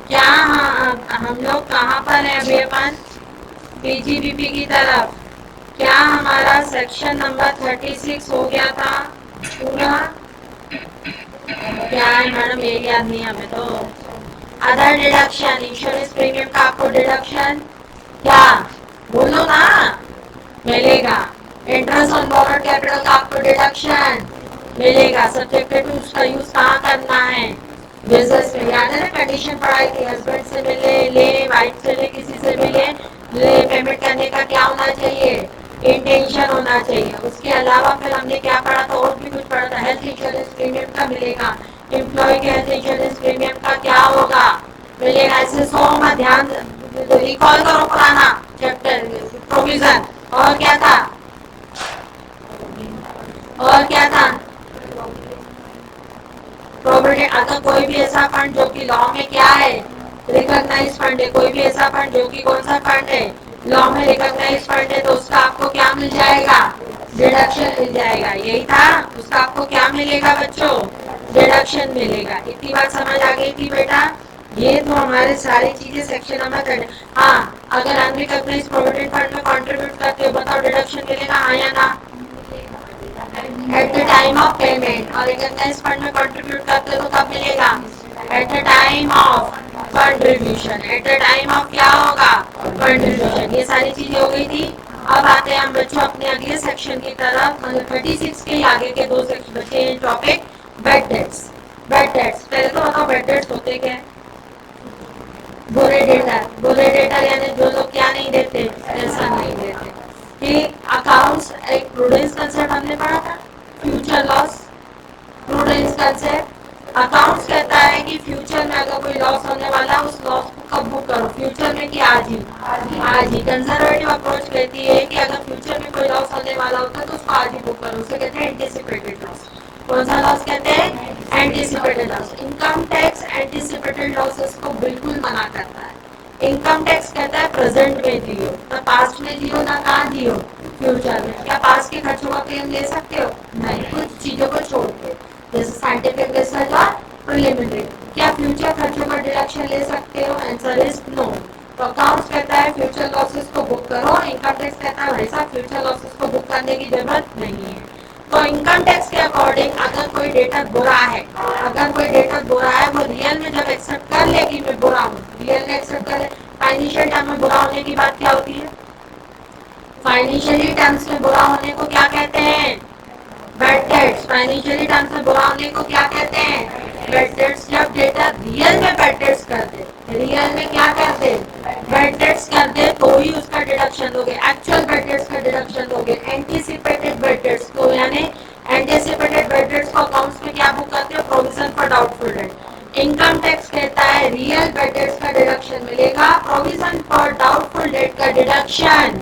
क्या हम लोग कहाँ पर हैं अभी अपन? पीजीबीपी की तरफ। क्या हमारा सेक्शन नंबर 36 हो गया था पूरा? क्या है मैडम, ये याद नहीं हमें तो। अदर डिडक्शन, इंश्योरेंस प्रीमियम का आपको डिडक्शन क्या बोलो ना मिलेगा। इंटरेस्ट ऑन बोरोड कैपिटल का आपको डिडक्शन मिलेगा। सब्जेक्टेड टू उसका यूज कहाँ करना है? बिजनेस में। याद है ना कंडीशन पढ़ाई थी, हस्बैंड से मिले ले, वाइफ से ले, किसी से मिले ले, पेमेंट करने का क्या होना चाहिए? इंटेंशन होना चाहिए। उसके अलावा फिर हमने क्या पढ़ा था, और भी कुछ पढ़ा था। हेल्थ इंश्योरेंस प्रीमियम का मिलेगा। एम्प्लॉय के हेल्थ इंश्योरेंस प्रीमियम का क्या होगा? मिलेगा। ऐसे 100 में ध्यान रिकॉल करो पुराना चैप्टर प्रोविजन। और क्या था? और क्या था? प्रॉपर्टी। अगर कोई भी ऐसा फंड जो कि लॉ में क्या है, रिकॉग्नाइज फंड है, कोई भी ऐसा फंड जो कि कौन सा फंड है, लॉ में रिकॉग्नाइज फंड है, तो उसका आपको क्या मिल जाएगा? डिडक्शन मिल जाएगा। यही था, उसका आपको क्या मिलेगा बच्चों? डिडक्शन मिलेगा। इतनी बात समझ आ गई थी बेटा? ये तो हमारे सारी चीजें सेक्शन नंबर 30। हाँ, अगर अनरिकॉग्नाइज प्रोविडेंट फंड में कंट्रीब्यूट करते हो, बताओ डिडक्शन मिलेगा हाँ या ना? At the time of payment. और रिकॉग्नाइज फंड में कंट्रीब्यूट करते हो कब मिलेगा? At the time of contribution. At the time of क्या होगा? कंट्रीब्यूशन। ये सारी चीजें हो गई थी। अब आते हैं हम बच्चों अपने अगले सेक्शन की तरफ। 36 के आगे के दो सेक्शन बचे हैं topic bad debts. Bad debts पहले तो बताओ बेड डेट्स होते क्या है? बुरे डेटर। बुरे डेटर यानी जो लोग क्या नहीं देते, पैसा नहीं देते। ठीक। अकाउंट्स एक प्रूडेंस कंसेप्ट हमने पढ़ा था, future loss. Prudence concept accounts कहता है कि फ्यूचर में अगर कोई लॉस होने वाला, उस लॉस को कब बुक करो? फ्यूचर में कि आज ही? आज ही। कंजर्वेटिव अप्रोच कहती है कि अगर फ्यूचर में कोई लॉस होने वाला होता है तो उसको आज ही बुक करो। उसे कहते हैं एंटिसिपेटेड लॉस। कौन सा लॉस कहते हैं? Anticipated loss. Income tax anticipated losses को बिल्कुल मना करता है। इनकम टैक्स कहता है प्रेजेंट में दियो, ना पास्ट में दियो, ना कहाँ दियो, फ्यूचर में। क्या पास्ट के खर्चों का क्लेम ले सकते हो? नहीं, कुछ चीजों को छोड़ के, जैसे साइंटिफिक रिसर्च और प्रिलिमिनरी। क्या फ्यूचर खर्चों का डिडक्शन ले सकते हो? Answer is no. तो अकाउंट्स कहता है फ्यूचर लॉसेस को बुक करो। इनकम टैक्स कहता है भाई साहब फ्यूचर लॉसेस को बुक करने की जरूरत नहीं है। तो इनकम टैक्स के अकॉर्डिंग अगर कोई डेटर बुरा है, अगर कोई डेटर बुरा है, वो रियल में जब एक्सेप्ट कर ले कि मैं बुरा हूँ, रियल में एक्सेप्ट कर ले। फाइनेंशियल टर्म में बुरा होने की बात क्या होती है? फाइनेंशियली टर्म्स में बुरा होने को क्या कहते हैं? Bad debts. फाइनेंशियली टर्म्स में बुरा होने को क्या कहते हैं? Bad debts. जब डेटा रियल में बैड डेट्स कर दे, रियल में क्या कर दे? बैड डेट्स कर दे, तो ही उसका डिडक्शन दोगे। एक्चुअल बैड डेट्स का डिडक्शन दोगे। एंटीसिपेटेड बैड डेट्स को, यानी एंटीसिपेटेड बैड डेट्स को अकाउंट्स में क्या बुक करते हो? Provision for doubtful debt. Income tax कहता है रियल बैड डेट्स का डिडक्शन मिलेगा, प्रोविजन फॉर डाउटफुल डेट का डिडक्शन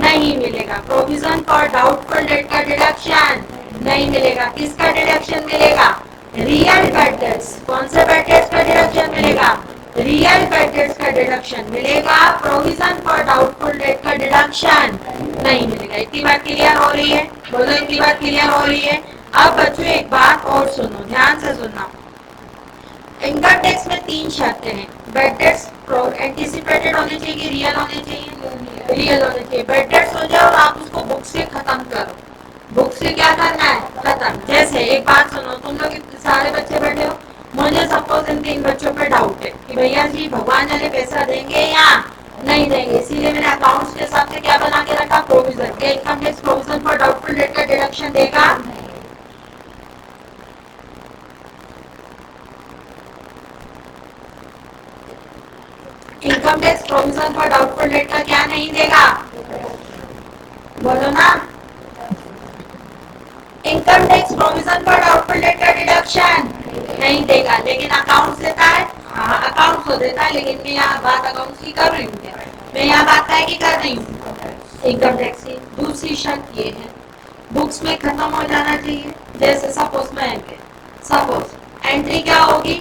नहीं मिलेगा। प्रोविजन फॉर डाउटफुल डेट का डिडक्शन नहीं मिलेगा। किसका डिडक्शन मिलेगा? Real bad debts. कौन से बैड डेट्स का डिडक्शन मिलेगा? रियल बैड डेट्स का डिडक्शन मिलेगा। प्रोविजन फॉर डाउटफुल डेट का डिडक्शन नहीं मिलेगा। इतनी बात क्लियर हो रही है? बोलो, इतनी बात क्लियर हो रही है? अब बच्चों एक बात और सुनो, ध्यान से सुनना। इनकम टैक्स में 3 शर्तें हैं। बैड डेट्स एंटिसिपेटेड होने चाहिए, रियल होने चाहिए, रियल होने चाहिए। बैड डेट्स हो जाए और आप उसको बुक से खत्म करो। बुक से क्या करना है? खत्म। जैसे एक बात सुनो, तुम लोग इतने सारे बच्चे बैठे हो, मुझे सपोज इन 3 बच्चों पे डाउट है कि भैया जी भगवान जाने पैसा देंगे या नहीं देंगे, इसीलिए मैंने अकाउंट्स के हिसाब से क्या बना के रखा? प्रोविजन। क्या income tax provision for doubtful debt का डिडक्शन देगा? Income tax provision for doubtful debt का क्या नहीं देगा? बोलो ना। Income tax provision for doubtful debt का डिडक्शन नहीं देगा, लेकिन अकाउंट्स देता है। हाँ, अकाउंट्स तो देता है, लेकिन मैं यहाँ बात अकाउंट्स की कर रही हूँ। मैं यहाँ बात है कि कर रही हूँ इनकम टैक्स की। दूसरी शर्त ये है, बुक्स में खत्म हो जाना चाहिए। जैसे सपोज मैं सपोज एंट्री क्या होगी?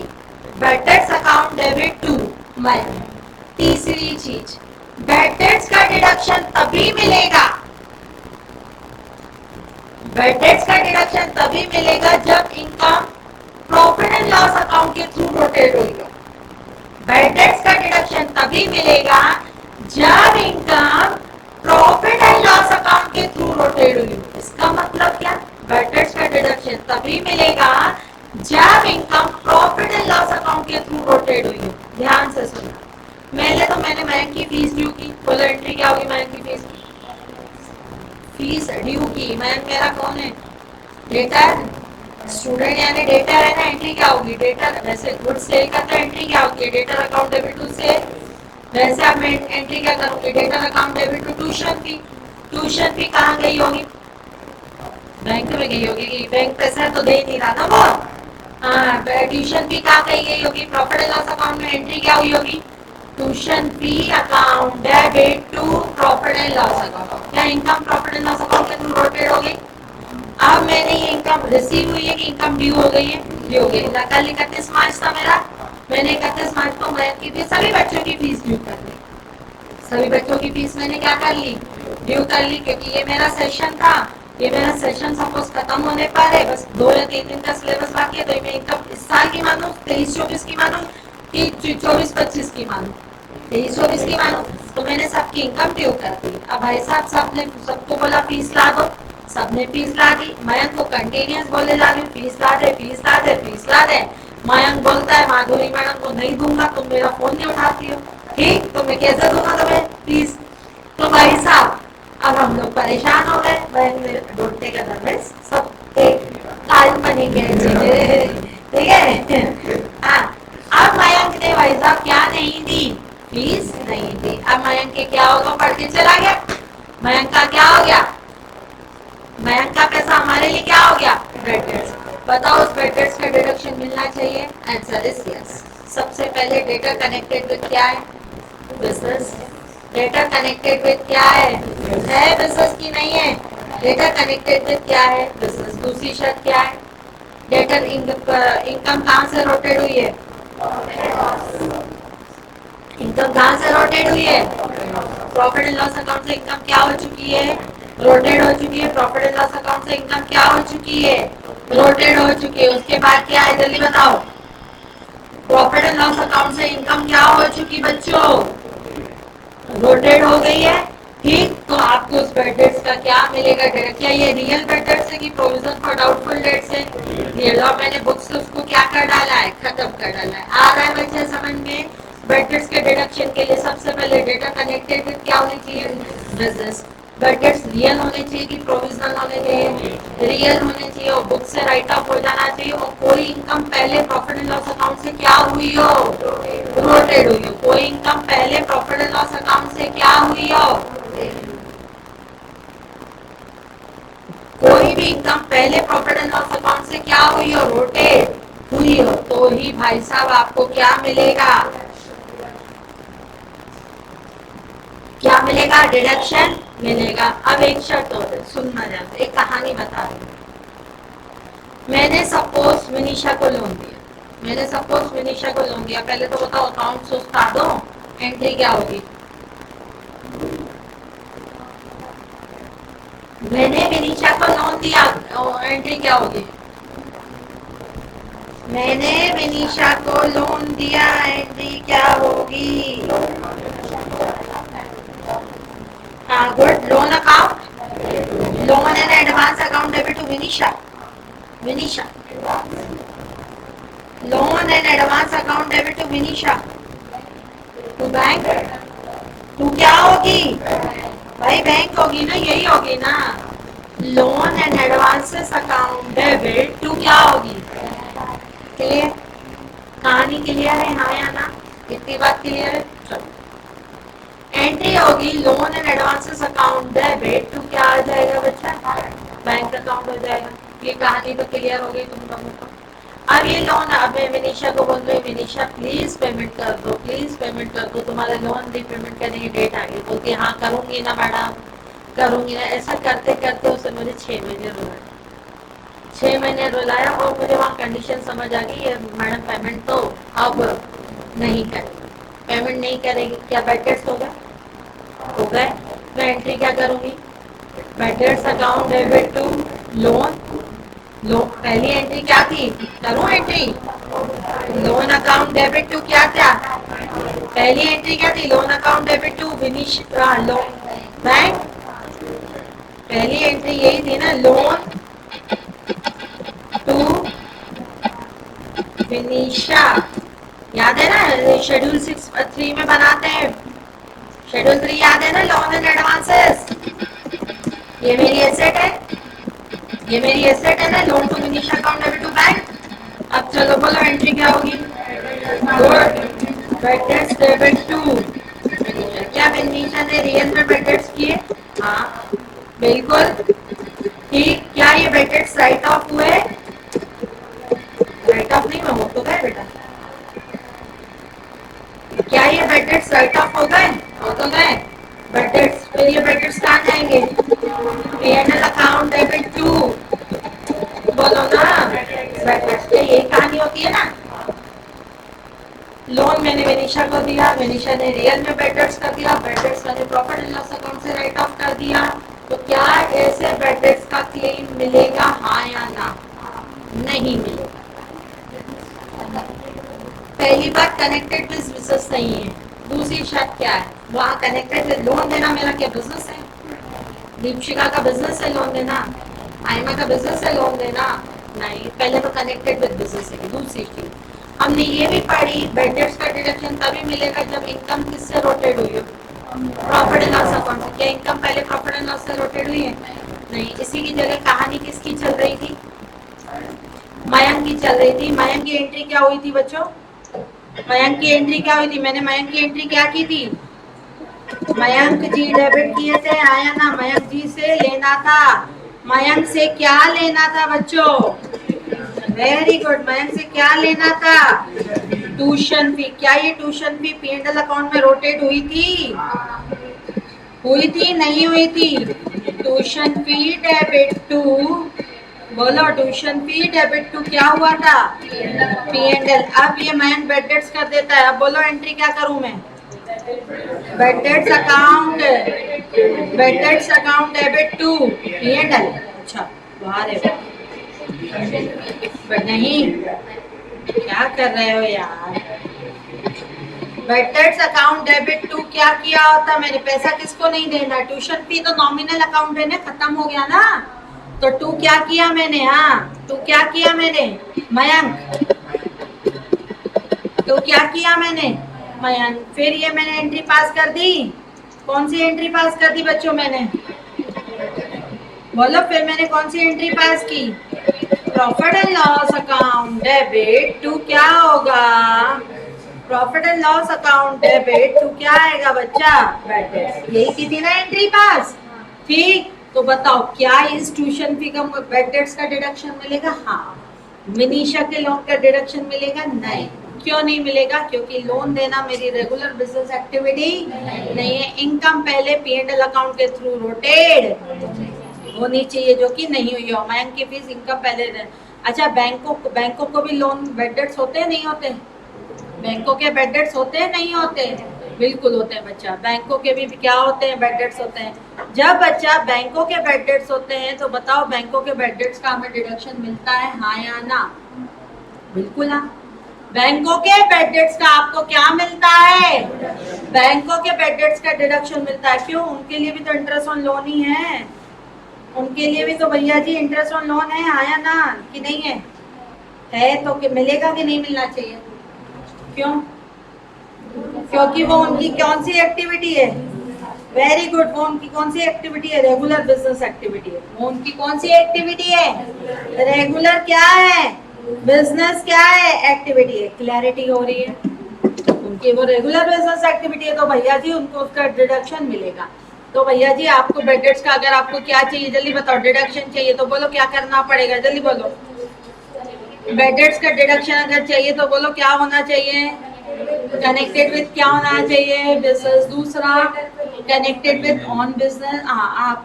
Bad debts account debit to my. तीसरी चीज, बैड डेट्स का डिडक्शन तभी मिलेगा, बैड डेट्स का डिडक्शन तभी मिलेगा जब income profit and loss account के थ्रू रोटेट हुई हो। बैड डेट्स का डिडक्शन तभी मिलेगा जब income profit and loss account के थ्रू रोटेट हुई। इसका मतलब क्या? बैड डेट्स का डिडक्शन तभी मिलेगा जब income profit and loss account के थ्रू रोटेट हुई। ध्यान से सुनना। मैंने मयंक की फीस ड्यू की। बोलो एंट्री क्या होगी मयंक की फीस की? फीस ड्यू की। मयंक मेरा कौन है? डेटर। स्टूडेंट यानी डेटर है ना। एंट्री क्या होगी? डेटर। वैसे गुड सेल का तो एंट्री क्या होगी? Debtor account debit to sale. वैसे अब मैं एंट्री क्या करूंगी? Debtor account debit to tuition fee. Tuition fee कहाँ गई होगी? बैंक में गई होगी। बैंक पैसा तो दे नहीं रहा ना वो। हाँ, ट्यूशन फी कहाँ गई होगी? प्रॉफिट एंड लॉस अकाउंट में एंट्री क्या हुई होगी? Tuition fee account debit to profit and loss account. क्या income profit and loss account के थ्रू रोटेट हो गई? अब मैंने ये इनकम रिसीव हुई है कि इनकम ड्यू हो गई है? ड्यू हो गई। कल 31 मार्च था मेरा। मैंने 31 मार्च को मैथ की फीस, सभी बच्चों की फीस ड्यू कर ली। सभी बच्चों की फीस मैंने क्या कर ली? ड्यू कर ली। क्योंकि ये मेरा सेशन था। ये मेरा सेशन सपोज खत्म होने पर है, बस 2 या 3 दिन का सिलेबस बाकी है। तो मैं इनकम इस साल की मानूं, 23-24 की मानूं कि 24-25 की मानूं? 23-24 की मानूं। तो मैंने सबकी इनकम ड्यू कर दी। अब भाई साहब सबने सबको बोला फीस ला दो। सबने फीस ला दी। मयंक को कंटिन्यूस बोले जा रही हूँ फीस ला दे, फीस ला दे, फीस ला दे। मयंक बोलता है माधुरी मैडम को नहीं दूंगा, तुम मेरा फोन नहीं उठाती हो। ठीक, तो मैं कैसे दूंगा तुम्हें फीस? तो भाई साहब अब हम लोग परेशान हो गए। बहन मेरे ढूंढते का दरवेश सब एक काल्पनिक है। ठीक है। हाँ, अब मयंक ने भाई साहब क्या नहीं दी? फीस नहीं दी। अब मयंक के क्या होगा? पढ़ के चला गया। मयंक का क्या हो गया? मयंक का पैसा हमारे लिए क्या हो गया? Bad debts. बताओ उस बैड डेट्स का डिडक्शन मिलना चाहिए? Answer is yes. सबसे पहले डेटा कनेक्टेड विद क्या है? बिजनेस। डेटा कनेक्टेड विद क्या है? बिजनेस की नहीं है। डेटा कनेक्टेड विद क्या है? बिजनेस। दूसरी शर्त क्या है? डेटा इनकम कहाँ से रोटेट हुई है? इनकम कहाँ से रोटेट हुई है? प्रॉफिट एंड लॉस अकाउंट से इनकम क्या हो चुकी है? रोटेट हो चुकी है। प्रॉफिट एंड लॉस अकाउंट से इनकम क्या हो चुकी है? रोटेट हो चुकी है। उसके बाद क्या है? जल्दी बताओ। प्रॉफिट एंड लॉस अकाउंट से इनकम क्या हो चुकी बच्चों? रोटेट हो गई है। ठीक, तो आपको उस बैड डेट्स का क्या मिलेगा? क्या ये रियल बैड डेट्स है कि प्रोविजन फॉर डाउटफुल डेट्स है? रियल। और मैंने बुक्स से उसको क्या कर डाला है? खत्म कर डाला है। आ रहा है बच्चे समझ में? बैड डेट्स के डिडक्शन के लिए सबसे पहले डेटा कनेक्टेड विद क्या होनी चाहिए? बिजनेस। बैड डेट्स रियल होने चाहिए कि प्रोविजनल होने चाहिए? रियल होने चाहिए। और बुक से राइट ऑफ हो जाना चाहिए। और कोई इनकम पहले प्रॉफिट एंड लॉस अकाउंट से क्या हुई हो? रोटेट हुई हो। कोई इनकम पहले प्रॉफिट एंड लॉस अकाउंट से क्या हुई हो? कोई भी इनकम पहले प्रॉफिट एंड लॉस अकाउंट से क्या हुई हो? रोटेट हुई हो। तो ही भाई साहब आपको क्या मिलेगा? क्या मिलेगा? डिडक्शन मिलेगा। अब एक शर्त और है, सुनना ध्यान। एक कहानी बता रही हूँ। मैंने सपोज विनीशा को लोन दिया। मैंने सपोज विनीशा को लोन दिया। पहले तो बताओ अकाउंट से उतार दो, एंट्री क्या होगी? मैंने विनीशा को लोन दिया, एंट्री क्या होगी? मैंने विनीशा को लोन दिया, एंट्री क्या होगी? हाँ, good. Loan account, loan and advance account debit to Vinisha. Vinisha, loan and advance account debit to Vinisha. To bank. To क्या होगी भाई? बैंक होगी ना, यही होगी ना। Loan and advances account debit to क्या होगी? क्लियर? कहानी क्लियर है? हाँ या ना? इतनी बात क्लियर है? चलो, एंट्री होगी loan and advances account debit to क्या आ जाएगा बच्चा? बैंक अकाउंट हो जाएगा। ये कहानी तो क्लियर हो गई तुम लोगों को। अब ये लोन, अब मैं विनीशा को बोल रही हूँ विनीशा प्लीज पेमेंट कर दो, प्लीज पेमेंट कर दो, तुम्हारा लोन भी पेमेंट करने की डेट आ गई। बोलती हाँ करूंगी ना मैडम, करूंगी ना। ऐसा करते करते उसे मुझे 6 महीने रुलाया। 6 महीने रुलाया और मुझे वहाँ कंडीशन समझ आ गई है मैडम पेमेंट तो अब नहीं करेगी। पेमेंट नहीं करेगी, क्या बैड डेट्स होगा? हो गए। मैं एंट्री क्या करूंगी? Bad debts account debit to loan. पहली एंट्री क्या थी? करूं entry? Loan account debit to क्या था? पहली एंट्री क्या थी? Loan account debit to Vinisha loan bank. पहली एंट्री यही थी ना, लोन टू विनीशा। याद है ना, शेड्यूल 6(3) में बनाते हैं। शेड्यूल 3 याद है ना, लोन एंड एडवांसेस। ये मेरी एसेट है, ये मेरी एसेट है ना, loan to Vinisha account debit to bank. अब चलो बोलो एंट्री क्या होगी? Good, bad debts debit to Vinisha. क्या विनीशा ने रियल में बैड डेट्स किए? हाँ बिल्कुल ठीक। क्या ये बैड डेट्स राइट ऑफ हुए? राइट ऑफ नहीं, हो तो गए बेटा। क्या ये बैड डेट्स राइट ऑफ हो गए? हो तो गए बैड डेट्स। फिर ये बैड डेट्स कहाँ जाएंगे? P&L अकाउंट डेबिट टू, बोलो ना, बैड डेट्स। यही कहानी होती है ना। लोन मैंने विनीशा को दिया, विनीशा ने रियल में बैड डेट्स कर दिया, बैड डेट्स मैंने प्रॉफिट एंड लॉस अकाउंट से राइट ऑफ कर दिया। तो क्या ऐसे बैड डेट्स का क्लेम मिलेगा, हाँ या ना? नहीं मिलेगा। पहली बात, कनेक्टेड विद बिजनेस नहीं है। दूसरी शर्त क्या है? वहाँ कनेक्टेड विद लोन देना मेरा क्या बिजनेस है? दीपशिका का बिजनेस है लोन देना, आयमा का बिजनेस है लोन देना? नहीं, पहले तो कनेक्टेड विद बिजनेस है। दूसरी चीज हमने ये भी पढ़ी, बैड डेट्स का डिडक्शन तभी मिलेगा जब इनकम किससे रोटेट हुई हो? प्रॉफिट एंड लॉस अकाउंट से। क्या इनकम पहले प्रॉफिट एंड लॉस से रोटेट हुई है? नहीं। इसी की जगह कहानी किसकी चल रही थी? मयंक की चल रही थी। मयंक की एंट्री क्या हुई थी बच्चों? मयंक की एंट्री क्या हुई थी? मैंने मयंक की एंट्री क्या की थी? मयंक जी डेबिट किए थे, आया ना? मयंक जी से लेना था। मयंक से क्या लेना था बच्चों? वेरी गुड, मयंक से क्या लेना था? Tuition fee. क्या ये ट्यूशन फी P&L अकाउंट में रोटेट हुई थी? हुई थी नहीं हुई थी? ट्यूशन फी डेबिट टू, बोलो, ट्यूशन फी डेबिट टू क्या हुआ था? P&L। अब ये मयंक बैड डेट्स कर देता है। अब बोलो एंट्री क्या करूं मैं? Bad debts account, bad debts account debit to P&L। अच्छा, बाहर है बट नहीं, क्या कर रहे हो यार? Bad debts account debit to क्या किया होता मैंने? पैसा किसको नहीं देना? ट्यूशन फी तो नॉमिनल अकाउंट है ना, खत्म हो गया ना। तो टू क्या किया मैंने? हाँ, टू क्या किया मैंने? मयंक, तो क्या किया मैंने? मयंक। फिर ये मैंने एंट्री पास कर दी। कौन सी एंट्री पास कर दी बच्चों मैंने? बोलो, फिर मैंने कौन सी एंट्री पास की? Profit and loss account debit to क्या होगा? Profit and loss account debit to क्या आएगा बच्चा? Bad debts. यही की थी ना एंट्री पास? ठीक। तो बताओ, क्या इस ट्यूशन फी का बैड डेट्स का डिडक्शन मिलेगा? हाँ। विनीशा के लोन का डिडक्शन मिलेगा? नहीं। क्यों नहीं मिलेगा? क्योंकि लोन देना मेरी रेगुलर बिजनेस एक्टिविटी नहीं है। इनकम पहले P&L अकाउंट के थ्रू रोटेट होनी चाहिए, जो कि नहीं हुई हो। मयंक की फीस इनकम पहले दे। अच्छा, बैंकों को भी लोन बैड डेट्स होते हैं नहीं होते? बैंकों के बैड डेट्स होते हैं नहीं होते? बिल्कुल होते हैं बच्चा। बैंकों के भी क्या होते हैं? बैड डेट्स होते हैं। जब बच्चा बैंकों के बैड डेट्स होते हैं तो बताओ, बैंकों के बैड डेट्स का हमें डिडक्शन मिलता है, हाँ या ना? बिल्कुल हाँ। बैंकों के बैड डेट्स का आपको क्या मिलता है? बैंकों के बैड डेट्स का डिडक्शन मिलता है। क्यों? उनके लिए भी तो इंटरेस्ट ऑन लोन ही है। उनके लिए भी तो भैया जी इंटरेस्ट ऑन लोन है, आया ना कि नहीं है? है तो कि मिलेगा कि नहीं मिलना चाहिए? क्यों? क्योंकि वो उनकी कौन सी एक्टिविटी है? वेरी गुड, वो उनकी कौन सी एक्टिविटी है? रेगुलर बिजनेस एक्टिविटी है। वो उनकी कौन सी एक्टिविटी है? रेगुलर क्या है? बिजनेस क्या है? एक्टिविटी है। क्लैरिटी हो रही है? उनकी वो रेगुलर बिजनेस एक्टिविटी है, तो भैया जी उनको उसका डिडक्शन मिलेगा। तो भैया जी आपको बैड डेट्स का अगर आपको क्या चाहिए जल्दी बताओ, डिडक्शन चाहिए तो बोलो क्या करना पड़ेगा, जल्दी बोलो। बैड डेट्स का डिडक्शन अगर चाहिए तो बोलो क्या होना चाहिए? कनेक्टेड विद क्या होना चाहिए? बिजनेस। दूसरा, connected with on business.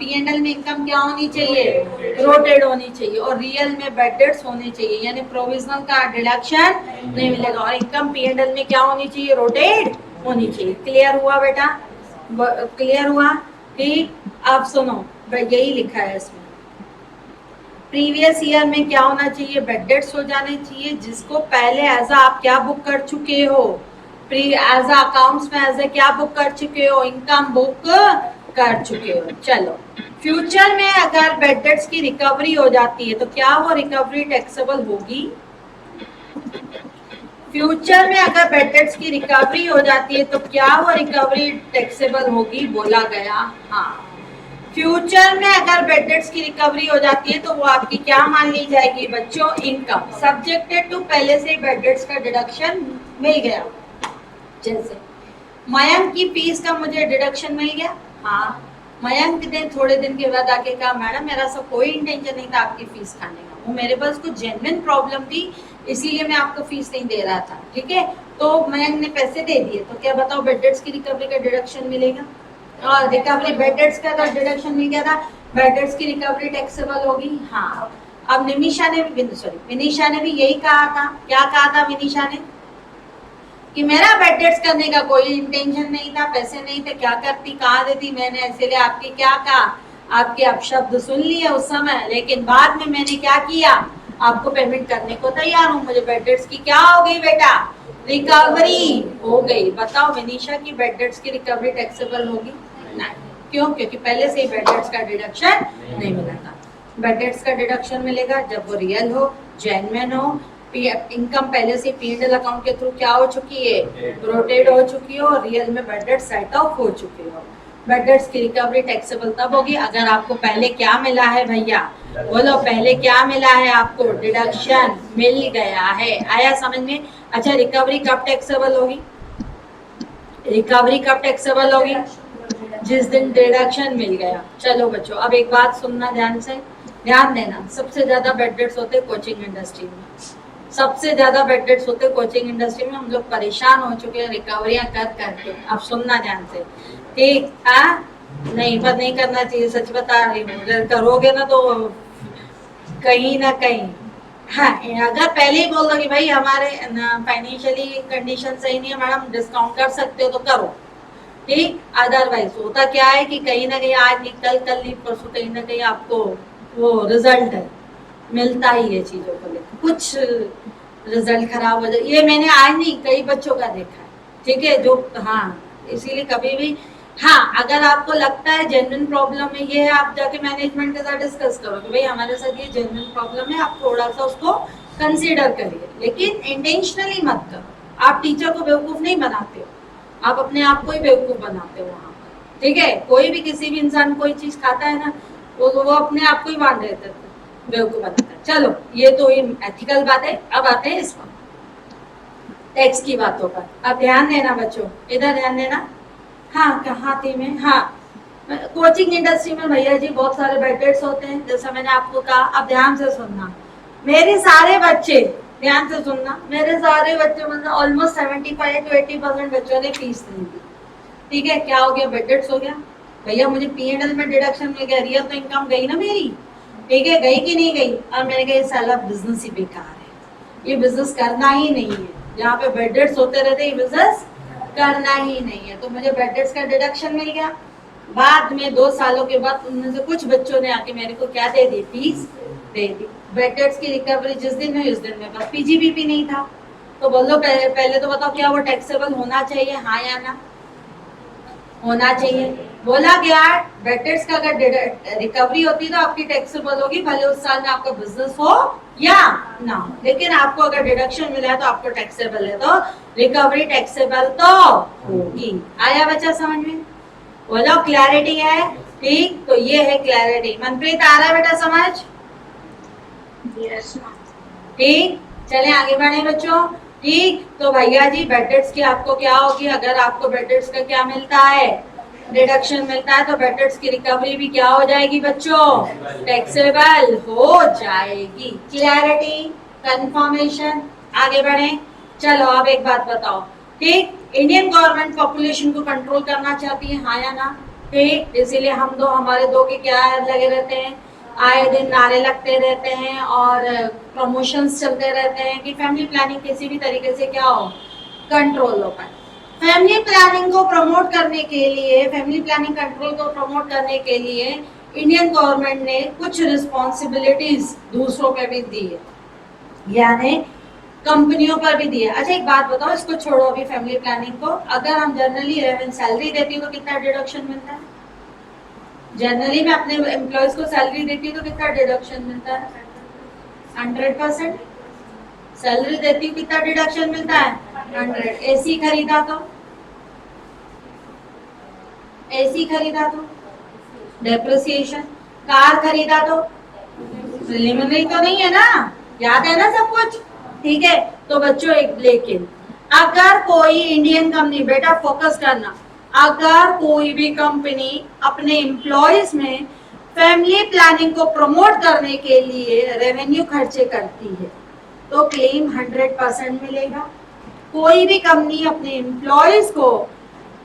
P&L में इनकम क्या होनी चाहिए? रोटेड होनी चाहिए। और रियल में बैड डेट्स होने चाहिए, यानी प्रोविजनल का डिडक्शन नहीं मिलेगा। और इनकम P&L में क्या होनी चाहिए? रोटेड होनी चाहिए। क्लियर हुआ बेटा? क्लियर हुआ? ठीक। अब सुनो, यही लिखा है इसमें, प्रीवियस ईयर में क्या होना चाहिए? बैड डेट्स हो जाने चाहिए, जिसको पहले एज आप क्या बुक कर चुके हो? प्री एज अकाउंट्स में एज ए क्या बुक कर चुके हो, इनकम बुक कर चुके हो। चलो, फ्यूचर में अगर बैड डेट्स की रिकवरी हो जाती है तो क्या वो रिकवरी टैक्सेबल होगी? फ्यूचर में अगर बैड डेट्स की रिकवरी हो जाती है तो क्या वो रिकवरी टैक्सेबल होगी? बोला गया हाँ। फ्यूचर में अगर बैड डेट्स की रिकवरी हो जाती है तो वो आपकी क्या मान ली जाएगी बच्चों? इनकम, सब्जेक्टेड टू पहले से बैड डेट्स का डिडक्शन मिल गया। जैसे मयंक की फीस का मुझे डिडक्शन मिल गया, हाँ। मयंक ने थोड़े दिन के बाद आके कहा मैडम मेरा सब कोई इंटेंशन नहीं था आपकी फीस खाने का, वो मेरे पास कुछ जेन्युइन प्रॉब्लम थी इसीलिए मैं आपको फीस नहीं दे रहा था, ठीक है। तो मयंक ने पैसे दे दिए, तो क्या बताओ बैड डेट्स की रिकवरी का डिडक्शन मिलेगा? और रिकवरी बैड डेट्स का तो डिडक्शन मिल गया था, बैड डेट्स की रिकवरी टैक्सेबल होगी, हाँ। अब विनीशा ने भी यही कहा था। क्या कहा था विनीशा ने? कि मेरा बैड डेट्स करने का कोई इंटेंशन नहीं था, पैसे नहीं थे, क्या करती, कहाँ देती मैंने, इसीलिए आपकी क्या कहा, आपके अपशब्द सुन लिए उस समय, लेकिन बाद में मैंने क्या किया, आपको पेमेंट करने को तैयार हूँ। मुझे बैड डेट्स की क्या हो गई बेटा? रिकवरी हो गई। बताओ विनीशा की बैड डेट्स की रिकवरी टैक्सेबल होगी? नहीं। क्यों? क्योंकि पहले से ही बैड डेट्स का डिडक्शन नहीं मिला था। बैड डेट्स का डिडक्शन मिलेगा जब वो रियल हो, जेन्युइन हो, इनकम पहले से P&L अकाउंट के थ्रू क्या हो चुकी है, रोटेट हो चुकी हो, रियल में बैड डेट्स सेट ऑफ हो चुकी हो। बैड डेट्स की रिकवरी टैक्सेबल तब होगी अगर आपको पहले क्या मिला है भैया, बोलो पहले क्या मिला है आपको? डिडक्शन मिल गया है। आया समझ में? अच्छा, रिकवरी कब टैक्सेबल होगी? रिकवरी कब टैक्सेबल होगी? जिस दिन डिडक्शन मिल गया। चलो बच्चों, अब एक बात सुनना ध्यान से, ध्यान देना। सबसे ज्यादा बैड डेट्स होते कोचिंग इंडस्ट्री में, सबसे ज्यादा बैड डेट्स होते कोचिंग इंडस्ट्री में। हम लोग परेशान हो चुके हैं रिकवरियां कर करके। अब सुनना ध्यान से, ठीक? हाँ, नहीं पर नहीं करना चाहिए, सच बता रही हूँ। अगर करोगे ना तो कहीं ना कहीं, हाँ, अगर पहले ही बोल दो कि भाई हमारे फाइनेंशियली कंडीशन सही नहीं है मैडम, डिस्काउंट कर सकते हो तो करो, ठीक। अदरवाइज होता क्या है कि कहीं ना कहीं आज नहीं, कल नहीं, परसों कहीं ना कहीं आपको वो रिजल्ट है मिलता ही है चीजों को लेकर, कुछ रिजल्ट खराब हो जाए। ये मैंने आज नहीं कई बच्चों का देखा है, ठीक है, जो, हाँ। इसीलिए कभी भी, हाँ, अगर आपको लगता है जेन्युइन प्रॉब्लम है ये है, आप जाके मैनेजमेंट के साथ डिस्कस करो कि भाई हमारे साथ ये जेन्युइन प्रॉब्लम है, आप थोड़ा सा उसको कंसीडर करिए, लेकिन इंटेंशनली मत करो। आप टीचर को बेवकूफ नहीं बनाते हो, आप अपने आप को ही बेवकूफ बनाते हो वहां पर, ठीक है। कोई भी किसी भी इंसान कोई चीज खाता है ना, वो अपने आप को ही मान देते थे बेवकूफ बनाता है। चलो, ये तो ये एथिकल बात है। अब आते हैं इसमें टैक्स की बातों पर। अब ध्यान देना बच्चों, इधर ध्यान देना। हाँ, कहाँ थी मैं? हाँ, कोचिंग इंडस्ट्री में भैया जी बहुत सारे बैड डेट्स होते हैं, जैसा मैंने आपको कहा। अब ध्यान से सुनना, मेरे सारे बच्चे, ध्यान से सुनना, मेरे सारे बच्चे मतलब ऑलमोस्ट 75 to 80% बच्चों ने फीस नहीं दी, ठीक है। क्या हो गया? बैड डेट्स हो गया भैया। मुझे P&L में डिडक्शन मिल गया, रियल तो इनकम गई ना मेरी, ठीक है, गई कि नहीं गई? और मैंने कहा ये साला बिजनेस ही बेकार है, ये बिजनेस करना ही नहीं है, जहाँ पे बैड डेट्स होते रहते ये बिजनेस करना ही नहीं है। तो मुझे बैड डेट्स का डिडक्शन मिल गया। बाद में 2 सालों के बाद उनमें से कुछ बच्चों ने आके मेरे को क्या दे दी? फीस दे दी। बैड डेट्स की रिकवरी जिस दिन हुई उस दिन मेरे पास PGBP नहीं था। तो बोलो पहले तो बताओ क्या वो टैक्सेबल होना चाहिए, हाँ या ना? होना चाहिए। बोला गया बैड डेट्स का अगर रिकवरी होती तो आपकी टैक्सेबल होगी, भले उस साल में आपका बिजनेस हो या ना हो, लेकिन आपको अगर डिडक्शन मिला है तो आपको टैक्सेबल है, तो रिकवरी टैक्सेबल तो होगी। आया बच्चा समझ में? बोलो क्लैरिटी है? ठीक, तो ये है क्लैरिटी। मनप्रीत आ रहा है बेटा समझ? यस ठीक, चले आगे बढ़े बच्चों। ठीक, तो भैया जी बैड डेट्स की आपको क्या होगी? अगर आपको बैड डेट्स का क्या मिलता है? डिडक्शन मिलता है, तो बैड डेट्स की रिकवरी भी क्या हो जाएगी बच्चों? टैक्सेबल हो जाएगी। Clarity, confirmation. आगे बढ़े। चलो अब एक बात बताओ, ठीक, इंडियन गवर्नमेंट पॉपुलेशन को कंट्रोल करना चाहती है, हाँ या ना? ठीक, इसीलिए हमारे दो के क्या लगे रहते हैं, आए दिन नारे लगते रहते हैं और प्रमोशंस चलते रहते हैं कि फैमिली प्लानिंग किसी भी तरीके से क्या हो, कंट्रोल हो पाए। फैमिली प्लानिंग को प्रमोट करने के लिए, फैमिली प्लानिंग कंट्रोल को प्रमोट करने के लिए इंडियन गवर्नमेंट ने कुछ रिस्पॉन्सिबिलिटीज दूसरों पे भी दी है। यानी कंपनियों पर भी दिया। अच्छा एक बात बताओ, इसको छोड़ो अभी फैमिली प्लानिंग को, अगर हम जनरली सैलरी देती हूँ तो कितना डिडक्शन मिलता है? जनरली मैं अपने एम्प्लॉयज को सैलरी देती हूँ तो कितना डिडक्शन मिलता है? 100%। सैलरी देती हूँ कितना डिडक्शन मिलता है? 100। एसी खरीदा तो डेप्रिसिएशन। कार खरीदा तो प्रिलिमिनरी तो नहीं है ना, याद है ना सब कुछ? ठीक है, तो बच्चों एक लेकिन अगर कोई इंडियन कंपनी, बेटा फोकस करना, अगर कोई भी कंपनी अपने एम्प्लॉयज में फैमिली प्लानिंग को प्रमोट करने के लिए रेवेन्यू खर्चे करती है तो क्लेम 100% मिलेगा। कोई भी कंपनी अपने एम्प्लॉयज को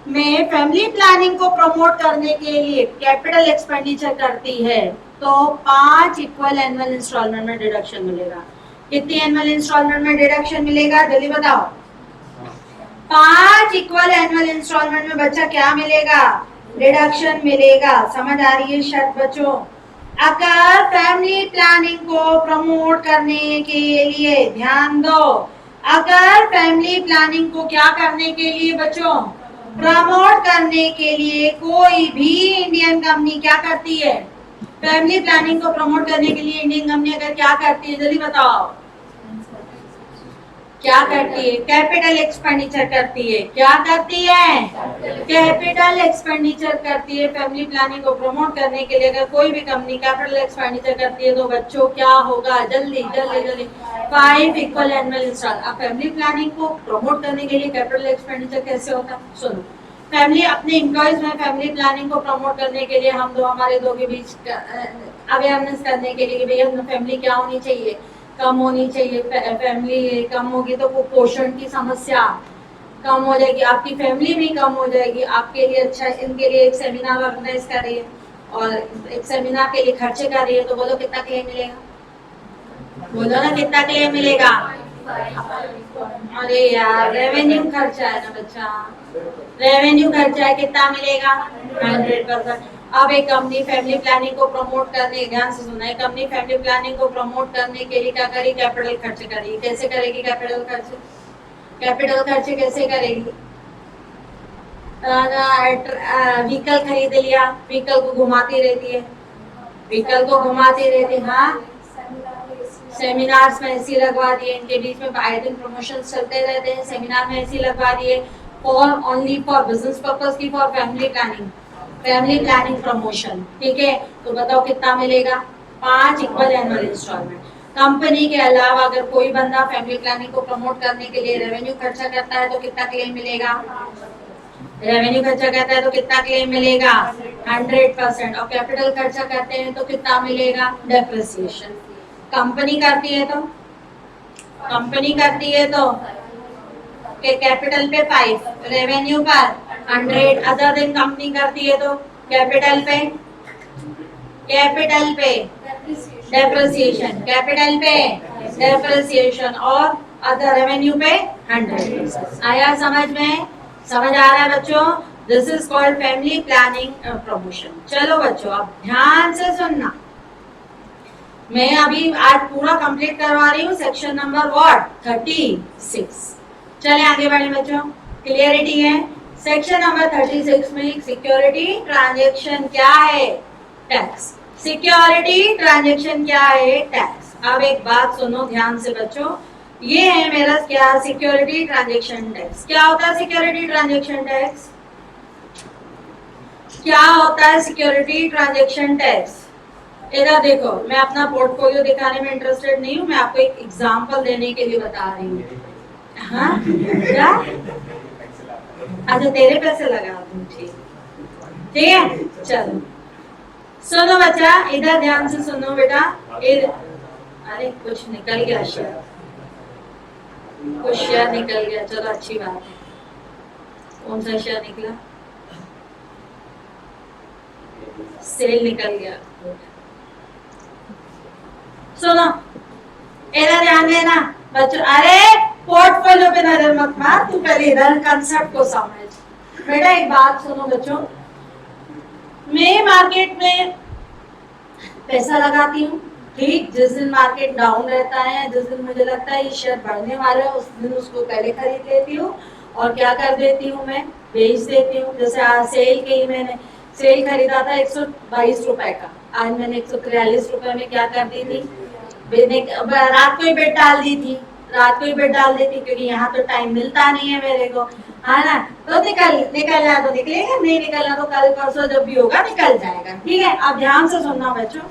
में फैमिली प्लानिंग को प्रमोट करने के लिए कैपिटल एक्सपेंडिचर करती है तो 5 इक्वल एनुअल इंस्टॉलमेंट में डिडक्शन मिलेगा। कितनी एनुअल इंस्टॉलमेंट में डिडक्शन मिलेगा जल्दी बताओ? 5 इक्वल एनुअल इंस्टॉलमेंट में बच्चा क्या मिलेगा? डिडक्शन मिलेगा। समझ आ रही है शर्त बच्चों? अगर फैमिली प्लानिंग को प्रमोट करने के लिए, ध्यान दो, अगर फैमिली प्लानिंग को क्या करने के लिए बच्चों? प्रमोट करने के लिए कोई भी इंडियन कंपनी क्या करती है? फैमिली प्लानिंग को प्रमोट करने के लिए इंडियन कंपनी अगर क्या करती है जल्दी बताओ? क्या करती है? कैपिटल एक्सपेंडिचर करती है। क्या करती है? कैपिटल एक्सपेंडिचर करती है। फैमिली प्लानिंग को प्रमोट करने के लिए अगर कोई भी कंपनी कैपिटल एक्सपेंडिचर करती है तो बच्चों क्या होगा? जल्दी जल्दी जल्दी 5 इक्वल एनुअल इंस्टॉल। अब फैमिली प्लानिंग को प्रमोट करने के लिए कैपिटल एक्सपेंडिचर कैसे होता है? सुनो, फैमिली अपने एम्प्लॉयज में फैमिली प्लानिंग को प्रमोट करने के लिए हमारे दो के बीच अवेयरनेस करने के लिए भैया फैमिली क्या होनी चाहिए? कम होनी चाहिए। फैमिली कम होगी तो कुपोषण की समस्या कम हो जाएगी, आपकी फैमिली भी कम हो जाएगी। आपके लिए अच्छा, इनके लिए एक सेमिनार ऑर्गेनाइज कर रही है और एक सेमिनार के लिए खर्चे कर रही है तो बोलो कितना क्लेम मिलेगा? बोलो ना कितना क्लेम मिलेगा? अरे यार रेवेन्यू खर्चा है ना बच्चा, रेवेन्यू खर्चा है, कितना मिलेगा? 100%। अब एक कंपनी फैमिली प्लानिंग को प्रमोट करने, ध्यान से सुना है, कंपनी फैमिली प्लानिंग को प्रमोट करने के लिए क्या करेगी? कैपिटल खर्च करेगी। कैसे करेगी कैपिटल खर्च? कैपिटल खर्च कैसे करेगी? व्हीकल खरीद लिया, व्हीकल को घुमाती रहती है, व्हीकल को घुमाती रहती, हाँ सेमिनार्स में ऐसी लगवा दिए, इनके बीच में आए दिन प्रमोशन चलते रहते हैं, सेमिनार में ऐसी लगवा दिए for only for business purpose की, फॉर फैमिली प्लानिंग प्रमोशन। ठीक है, तो बताओ कितना मिलेगा? 5 इक्वल एनुअल इंस्टॉलमेंट। कंपनी के अलावा अगर कोई बंदा फैमिली प्लानिंग को प्रमोट करने के लिए रेवेन्यू खर्चा करता है तो कितना क्लेम मिलेगा? रेवेन्यू खर्चा करता है तो कितना क्लेम मिलेगा? 100%। और कैपिटल खर्चा करते हैं तो कितना मिलेगा? डेप्रिसिएशन। कंपनी करती है तो कैपिटल पे 5, रेवेन्यू पर 100। अदर देन कंपनी करती है तो कैपिटल पे डेप्रिसिएशन, कैपिटल पे डेप्रिसिएशन और अदर रेवेन्यू पे 100। आया समझ में? समझ आ रहा है बच्चों? This is called family planning promotion. चलो बच्चों अब ध्यान से सुनना, मैं अभी आज पूरा कंप्लीट करवा रही हूँ सेक्शन नंबर व्हाट 36। चले आगे बढ़े बच्चों, क्लियरिटी है। सेक्शन नंबर 36 में सिक्योरिटी ट्रांजैक्शन क्या है? टैक्स। सिक्योरिटी ट्रांजैक्शन क्या है? टैक्स। अब एक बात सुनो ध्यान से बच्चों, ये है मेरा क्या? Security transaction tax. क्या होता है सिक्योरिटी ट्रांजैक्शन टैक्स? क्या होता है सिक्योरिटी ट्रांजैक्शन टैक्स? इधर देखो, मैं अपना पोर्टफोलियो दिखाने में इंटरेस्टेड नहीं हूँ, मैं आपको एक एग्जांपल देने के लिए बता रही हूँ। हाँ क्या? अच्छा तेरे पैसे लगा दूँ, ठीक है। चलो सुनो बच्चा, इधर ध्यान से सुनो बेटा। अरे कुछ निकल गया शेयर, कुछ शेयर निकल गया, चलो अच्छी बात है। कौन सा शेयर निकला? सेल निकल गया। सुनो इधर ध्यान देना बच्चों। अरे पोर्टफोलियो पे नजर मत मार, तू पहले इधर कंसेप्ट को समझ। बेटा एक बात सुनो बच्चों, मैं मार्केट में पैसा लगाती हूँ, ठीक, जिस दिन मार्केट डाउन रहता है, जिस दिन मुझे लगता है ये शेयर बढ़ने वाला है, उस दिन उसको पहले खरीद लेती हूँ और क्या कर देती हूँ, मैं बेच देती हूँ। जैसे आज सेल के ही मैंने सेल खरीदा था 122 रुपए का, आज मैंने 143 रुपए में क्या कर दी थी, रात को ही बेट डाल दी थी, रात को ही बेट डाल देती, क्योंकि यहाँ तो टाइम मिलता नहीं है मेरे को, है ना। तो निकलना तो निकलेगा, नहीं निकलना तो कल परसों जब भी होगा निकल जाएगा। ठीक है, अब ध्यान से सुनना बच्चों।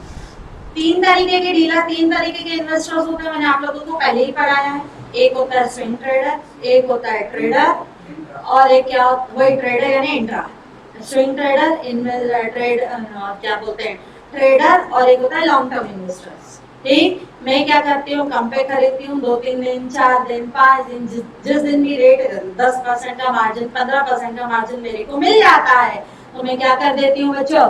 तीन तरीके के डीलर, तीन तरीके के इन्वेस्टर्स होते हैं, मैंने आप लोगों को पहले ही पढ़ाया है। एक होता है स्विंग ट्रेडर, एक होता है ट्रेडर, और एक क्या, वही ट्रेडर यानी इंट्रा। स्विंग ट्रेडर, क्या बोलते हैं, ट्रेडर, और एक होता है लॉन्ग टर्म इन्वेस्टर्स। ठीक, मैं क्या करती हूँ, कम पे खरीदती हूँ, 2-3 दिन, 4 दिन, 5 दिन, जिस दिन भी रेट 10% का मार्जिन, 15% का मार्जिन मेरे को मिल जाता है, तो मैं क्या कर देती हूँ बच्चों,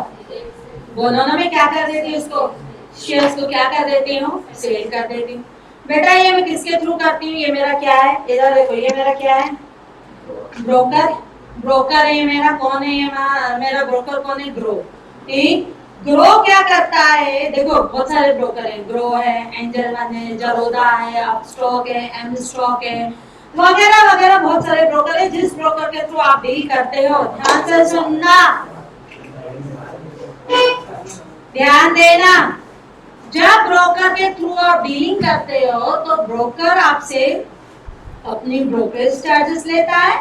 बोलो ना, मैं क्या कर देती हूँ, इसको शेयर्स को क्या कर देती हूँ, सेल कर देती हूँ। बेटा ये मैं किसके थ्रू करती हूँ, ये मेरा क्या है, इधर देखो, ये मेरा क्या है, ब्रोकर। ब्रोकर है मेरा, कौन है ये मेरा ब्रोकर, कौन है, ग्रो। ठीक, ग्रो क्या करता है, देखो बहुत सारे ब्रोकर है, ग्रो है, एंजल वन है, जरोदा है, अपस्टॉक है, एम स्टॉक है, वगैरह वगैरह बहुत सारे ब्रोकर है। जिस ब्रोकर के थ्रू आप डील करते हो, ध्यान से सुनना, ध्यान देना, जब ब्रोकर के थ्रू आप डीलिंग करते हो तो ब्रोकर आपसे अपनी ब्रोकरेज चार्जेस लेता है।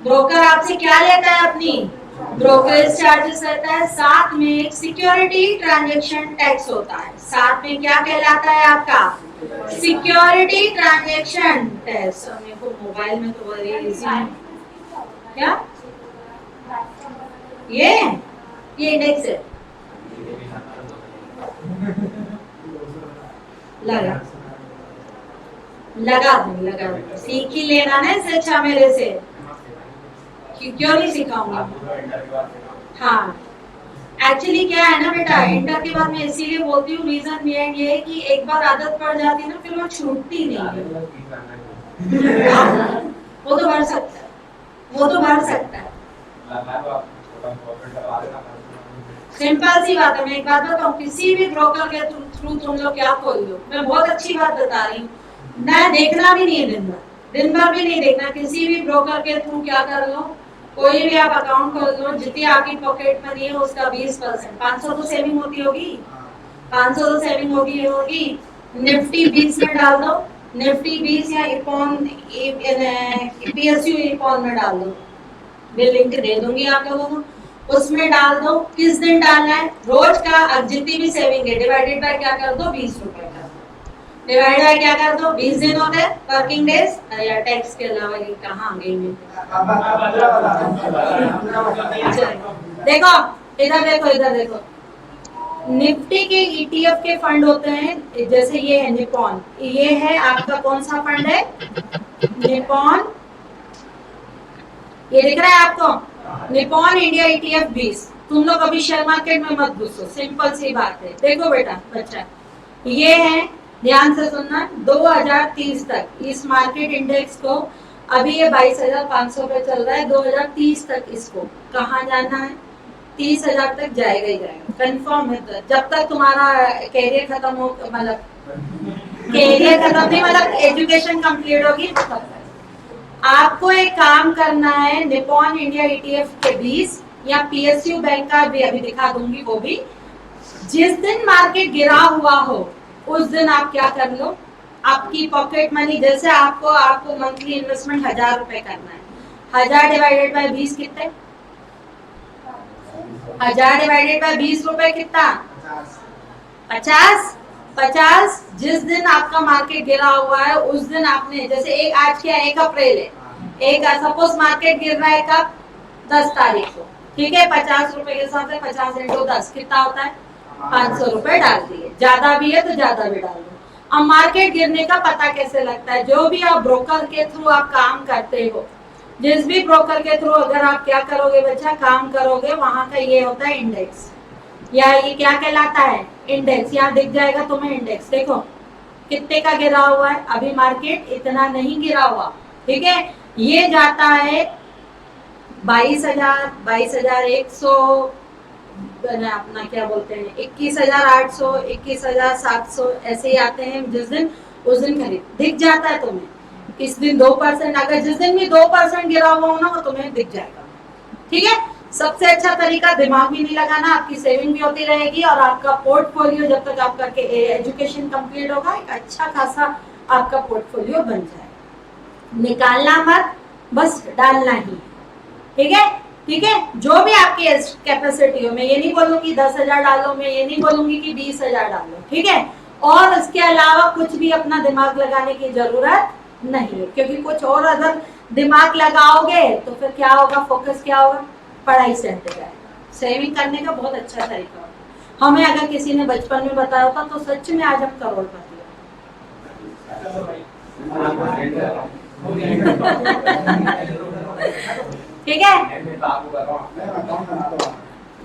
ब्रोकर आपसे क्या लेता है, अपनी ब्रोकरेज चार्जेस लेता है, साथ में एक सिक्योरिटी ट्रांजैक्शन टैक्स होता है, साथ में क्या कहलाता है आपका, सिक्योरिटी ट्रांजैक्शन टैक्स। मेरे को मोबाइल में तो बड़ी इजी है, क्या ये इंडेक्स है, लगा लगा सीख ही लेना ना, इससे अच्छा मेरे से क्यों नहीं सिखाऊंगा। हाँ, एक्चुअली क्या है ना बेटा, इंटर के बाद मैं इसीलिए बोलती हूँ, रीजन ये है कि एक बार आदत पड़ जाती है ना, फिर वो छूटती नहीं है। वो तो बढ़ सकता है, वो तो बढ़ सकता है, सिंपल सी बात है। मैं एक बात बताऊं, किसी भी ब्रोकर के थ्रू तुम लोग क्या खोल लो, मैं बहुत अच्छी बात बता रही हूँ, ना देखना भी नहीं है, दिन भर भी नहीं देखना, किसी भी ब्रोकर के थ्रू क्या कर लो, कोई भी आप अकाउंट खोल लो, जितनी आपकी पॉकेट मनी है उसका 20%, 500 तो सेविंग होती होगी, 500 तो सेविंग होगी, निफ्टी 20 में डाल दो, निफ्टी 20 या इपॉन पीएसयू इपॉन में डाल दो, मैं लिंक दे दूंगी आप लोगों को, उसमें डाल दो। किस दिन डालना है, रोज का, जितनी भी सेविंग है डिवाइडेड बाय क्या कर दो, 20 रुपए का, डिवाइड बाय क्या कर दो, 20 दिन होते हैं वर्किंग डेज, या टैक्स के अलावा ये कहाँ आ गई मैं, देखो इधर देखो, निफ्टी के ईटीएफ के फंड होते हैं, जैसे ये है निपॉन, ये है आपका कौन सा फंड है, निपॉन, ये दिख रहा है आपको, निपॉन इंडिया ईटीएफ 20। तुम लोग अभी शेयर मार्केट में मत घुसो, सिंपल सी बात है। देखो बेटा बच्चा, ये है, ध्यान से सुनना, 2030 तक इस मार्केट इंडेक्स को, अभी ये 22,500 पे चल रहा है, 2030 तक इसको कहाँ जाना है, 30,000 तक जाएगा ही जाएगा, कंफर्म है। तो जब तक तुम्हारा कैरियर खत्म हो, मतलब कैरियर खत्म नहीं, मतलब एजुकेशन कंप्लीट होगी, आपको एक काम करना है, निपॉन इंडिया ईटीएफ के 20 या पीएसयू बैंक का भी अभी दिखा दूंगी, वो भी जिस दिन मार्केट गिरा हुआ हो उस दिन आप क्या कर लो, आपकी पॉकेट मनी, जैसे आपको मंथली इन्वेस्टमेंट 1,000 रुपए करना है, 1,000 डिवाइडेड बाय 20 कितने, 1,000 डिवाइडेड बाय 20 रुपए कितना, 50। जिस दिन आपका मार्केट गिरा हुआ है उस दिन आपने, जैसे आज क्या 1 अप्रैल है, एक सपोज मार्केट गिर रहा है कब, 10 तारीख को, ठीक है, 50 रुपए के हिसाब से 50 × 10 कितना होता है, 500 रुपए डाल दिए, ज्यादा भी है तो ज्यादा भी डाल दो। अब मार्केट गिरने का पता कैसे लगता है, जो भी आप ब्रोकर के थ्रू आप काम करते हो, जिस भी ब्रोकर के थ्रू अगर आप क्या करोगे बच्चा, काम करोगे, वहां का ये होता है इंडेक्स, या ये क्या कहलाता है, इंडेक्स। यहाँ दिख जाएगा तुम्हें इंडेक्स, देखो कितने का गिरा हुआ है, अभी मार्केट इतना नहीं गिरा हुआ, ठीक है, ये जाता है 22,000, 22,100, अपना क्या बोलते हैं 21,800, 21,700 ऐसे ही आते हैं जिस दिन उस दिन खरीद दिख जाता है तुम्हें। इस दिन 2%, अगर जिस दिन भी 2% गिरा हुआ हो ना वो तुम्हें दिख जाएगा। ठीक है, सबसे अच्छा तरीका दिमाग भी नहीं लगाना, आपकी सेविंग भी होती रहेगी और आपका पोर्टफोलियो जब तक आपका एजुकेशन कंप्लीट होगा एक अच्छा खासा आपका पोर्टफोलियो बन जाएगा। निकालना मत, बस डालना ही। ठीक है, ठीक है, जो भी आपकी कैपेसिटी हो, मैं ये नहीं बोलूंगी 10,000 डालो, मैं ये नहीं बोलूंगी कि 20,000 डालो। ठीक है, और इसके अलावा कुछ भी अपना दिमाग लगाने की जरूरत नहीं है, क्योंकि कुछ और अगर दिमाग लगाओगे तो फिर क्या होगा, फोकस क्या होगा, पढ़ाई से हट जाएगा। सेविंग करने का बहुत अच्छा तरीका होता है। हमें अगर किसी ने बचपन में बताया होता तो सच में आज हम करोड़पति होते। ठीक है,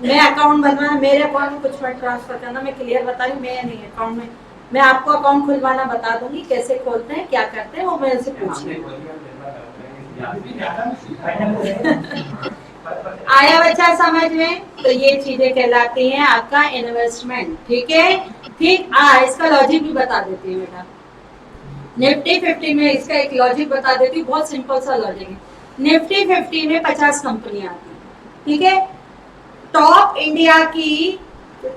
मैं अकाउंट बनवाना, मेरे अकाउंट में कुछ फंड ट्रांसफर करना, मैं क्लियर बता रही हूँ, मैं नहीं अकाउंट में, मैं आपको अकाउंट खुलवाना बता दूंगी, कैसे खोलते हैं क्या करते हैं वो मेरे से पूछिए। आया बच्चा समझ में? तो ये चीजें कहलाती हैं आपका इन्वेस्टमेंट। ठीक है, ठीक, इसका लॉजिक भी बता देती हूँ बेटा। निफ्टी 50 में इसका एक लॉजिक बता देती हूँ, बहुत सिंपल सा लॉजिक है। निफ्टी 50 में 50 कंपनियां आती हैं। ठीक है, टॉप इंडिया की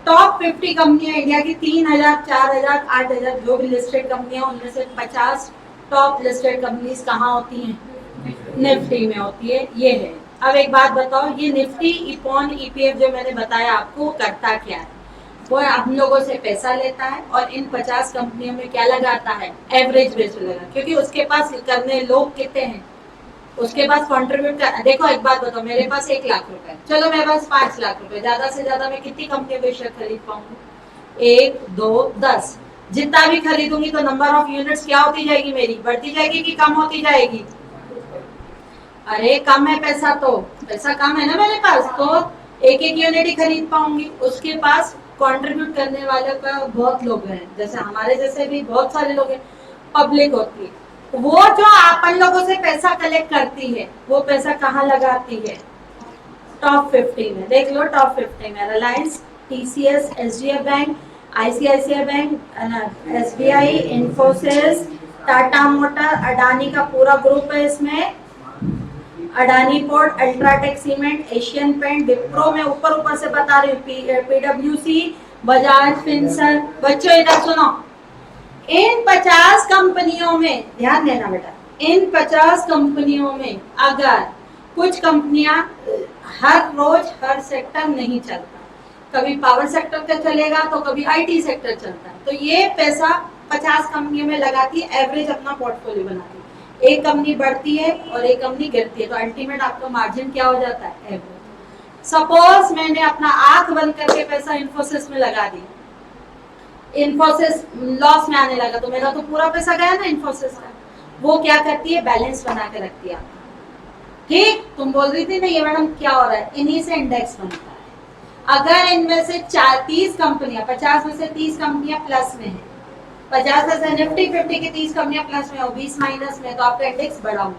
टॉप 50 कंपनियां इंडिया की 3,000, 4,000, 8,000 जो भी लिस्टेड कंपनियां, उनमें से 50 टॉप लिस्टेड कंपनीज कहाँ होती हैं? निफ्टी में होती है। ये है। अब एक बात बताओ, ये निफ्टी इपॉन ईपीएफ जो मैंने बताया आपको करता क्या है? वो हम लोगों से पैसा लेता है और इन 50 कंपनियों में क्या लगाता है? एवरेज रेट लगा, क्योंकि उसके पास करने लोग कितने हैं, उसके पास कंट्रीब्यूट कर। देखो एक बात बताओ, मेरे पास 1 लाख रुपए, चलो मेरे पास 5 लाख रुपए, ज्यादा से ज्यादा मैं कितनी कंपनियों के शेयर खरीद पाऊंगी? 1, 2, 10। जितना भी खरीदूंगी तो नंबर ऑफ यूनिट्स क्या होती जाएगी मेरी? बढ़ती जाएगी कि कम होती जाएगी? अरे कम है पैसा, तो पैसा कम है ना मेरे पास, तो एक यूनिट ही खरीद पाऊंगी। उसके पास कंट्रीब्यूट करने वाले का बहुत लोग हैं, जैसे हमारे जैसे भी बहुत सारे लोग हैं, पब्लिक होती है। वो जो अपन लोगों से पैसा कलेक्ट करती है वो पैसा कहाँ लगाती है? टॉप 50 में। देख लो टॉप 50 में Reliance, TCS, SDF bank, ICICI bank, SBI, Infosys, Tata motor, Adani का पूरा ग्रुप है इसमें, Adani port, UltraTech cement, Asian paint, Wipro में ऊपर से बता रही हूँ, पीडब्ल्यूसी, बजाज फिनसर्व। बच्चों इधर सुनो, इन 50 कंपनियों में ध्यान देना बेटा, इन 50 कंपनियों में अगर कुछ कंपनियां हर रोज हर सेक्टर नहीं चलता, कभी पावर सेक्टर का चलेगा तो कभी आईटी सेक्टर चलता है, तो ये पैसा 50 कंपनियों में लगाती है, एवरेज अपना पोर्टफोलियो बनाती है। एक कंपनी बढ़ती है और एक कंपनी गिरती है, तो अल्टीमेट आपका मार्जिन क्या हो जाता है? एवरेज। सपोज मैंने अपना आंख बंद करके पैसा इन्फोसिस में लगा दिया, इन्फोसिस लॉस में आने लगा, तो मेरा तो पूरा पैसा गया ना इन्फोसिस का। वो क्या करती है? बैलेंस बना के रखती है। ठीक, तुम बोल रही थी ना ये मैडम क्या हो रहा है, इन्हीं से इंडेक्स बनता है। अगर इनमें से 30 कंपनियां, 50 में से 30 कंपनियां प्लस में है, 50 में से निफ्टी 50 की 30 कंपनियां प्लस में हो, 20 माइनस में, तो आपका इंडेक्स बढ़ा हुआ।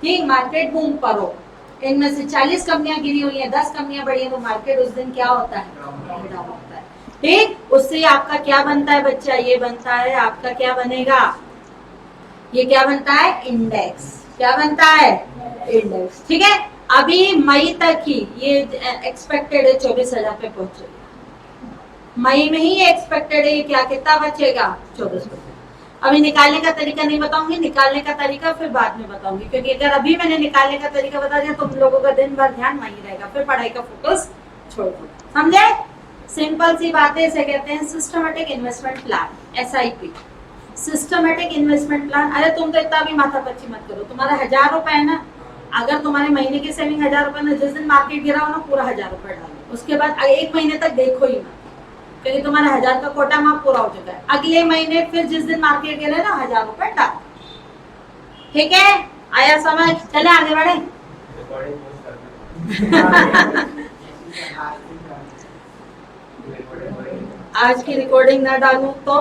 ठीक, मार्केट बूम पर हो, इनमें से 40 कंपनियां गिरी हुई है, 10 कंपनियां बढ़ी है, तो मार्केट उस दिन क्या होता है? डाउन होता है। ठीक, उससे आपका क्या बनता है बच्चा? ये बनता है आपका, क्या बनेगा? ये क्या बनता है? इंडेक्स। क्या बनता है? इंडेक्स। ठीक है, अभी मई तक ही ये एक्सपेक्टेड है 24,000 पे पहुंचेगा, मई में ही एक्सपेक्टेड है। क्या कितना बचेगा? 24%। अभी निकालने का तरीका नहीं बताऊंगी, निकालने का तरीका फिर बाद में बताऊंगी, क्योंकि अगर अभी मैंने निकालने का तरीका बता दिया तो तुम लोगों का दिन भर ध्यान वहीं रहेगा, फिर पढ़ाई का फोकस छोड़ दो। समझे? सिंपल सी बात है, इसे कहते हैं systematic investment plan, SIP, systematic investment plan. अरे तुम तो इतना भी माथापच्ची मत करो, तुम्हारा 1,000 रुपए है ना, अगर तुम्हारे महीने की सेविंग 1,000 रुपए ना, जिस दिन मार्केट गिरा हो ना पूरा 1,000 रुपए डालो, उसके बाद 1 महीने तक देखो ही मत, क्योंकि तुम्हारा 1,000 का कोटा माफ पूरा हो चुका है। अगले महीने फिर जिस दिन मार्केट गिरे ना 1,000 रुपए डाल। ठीक है, आया समझ? चले आगे बढ़े। आज की रिकॉर्डिंग ना डालूं तो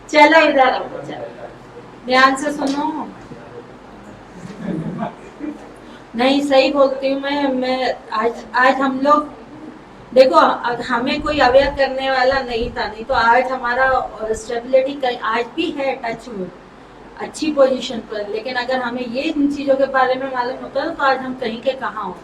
चलो इधर आओ, ध्यान से सुनो। नहीं, सही बोलती हूँ मैं आज आज हम लोग देखो, हमें कोई अवेयर करने वाला नहीं था, नहीं तो आज हमारा स्टेबिलिटी आज भी है, टच वुड अच्छी पोजीशन पर। लेकिन अगर हमें ये इन चीजों के बारे में मालूम होता तो आज हम कहीं के कहाँ हो।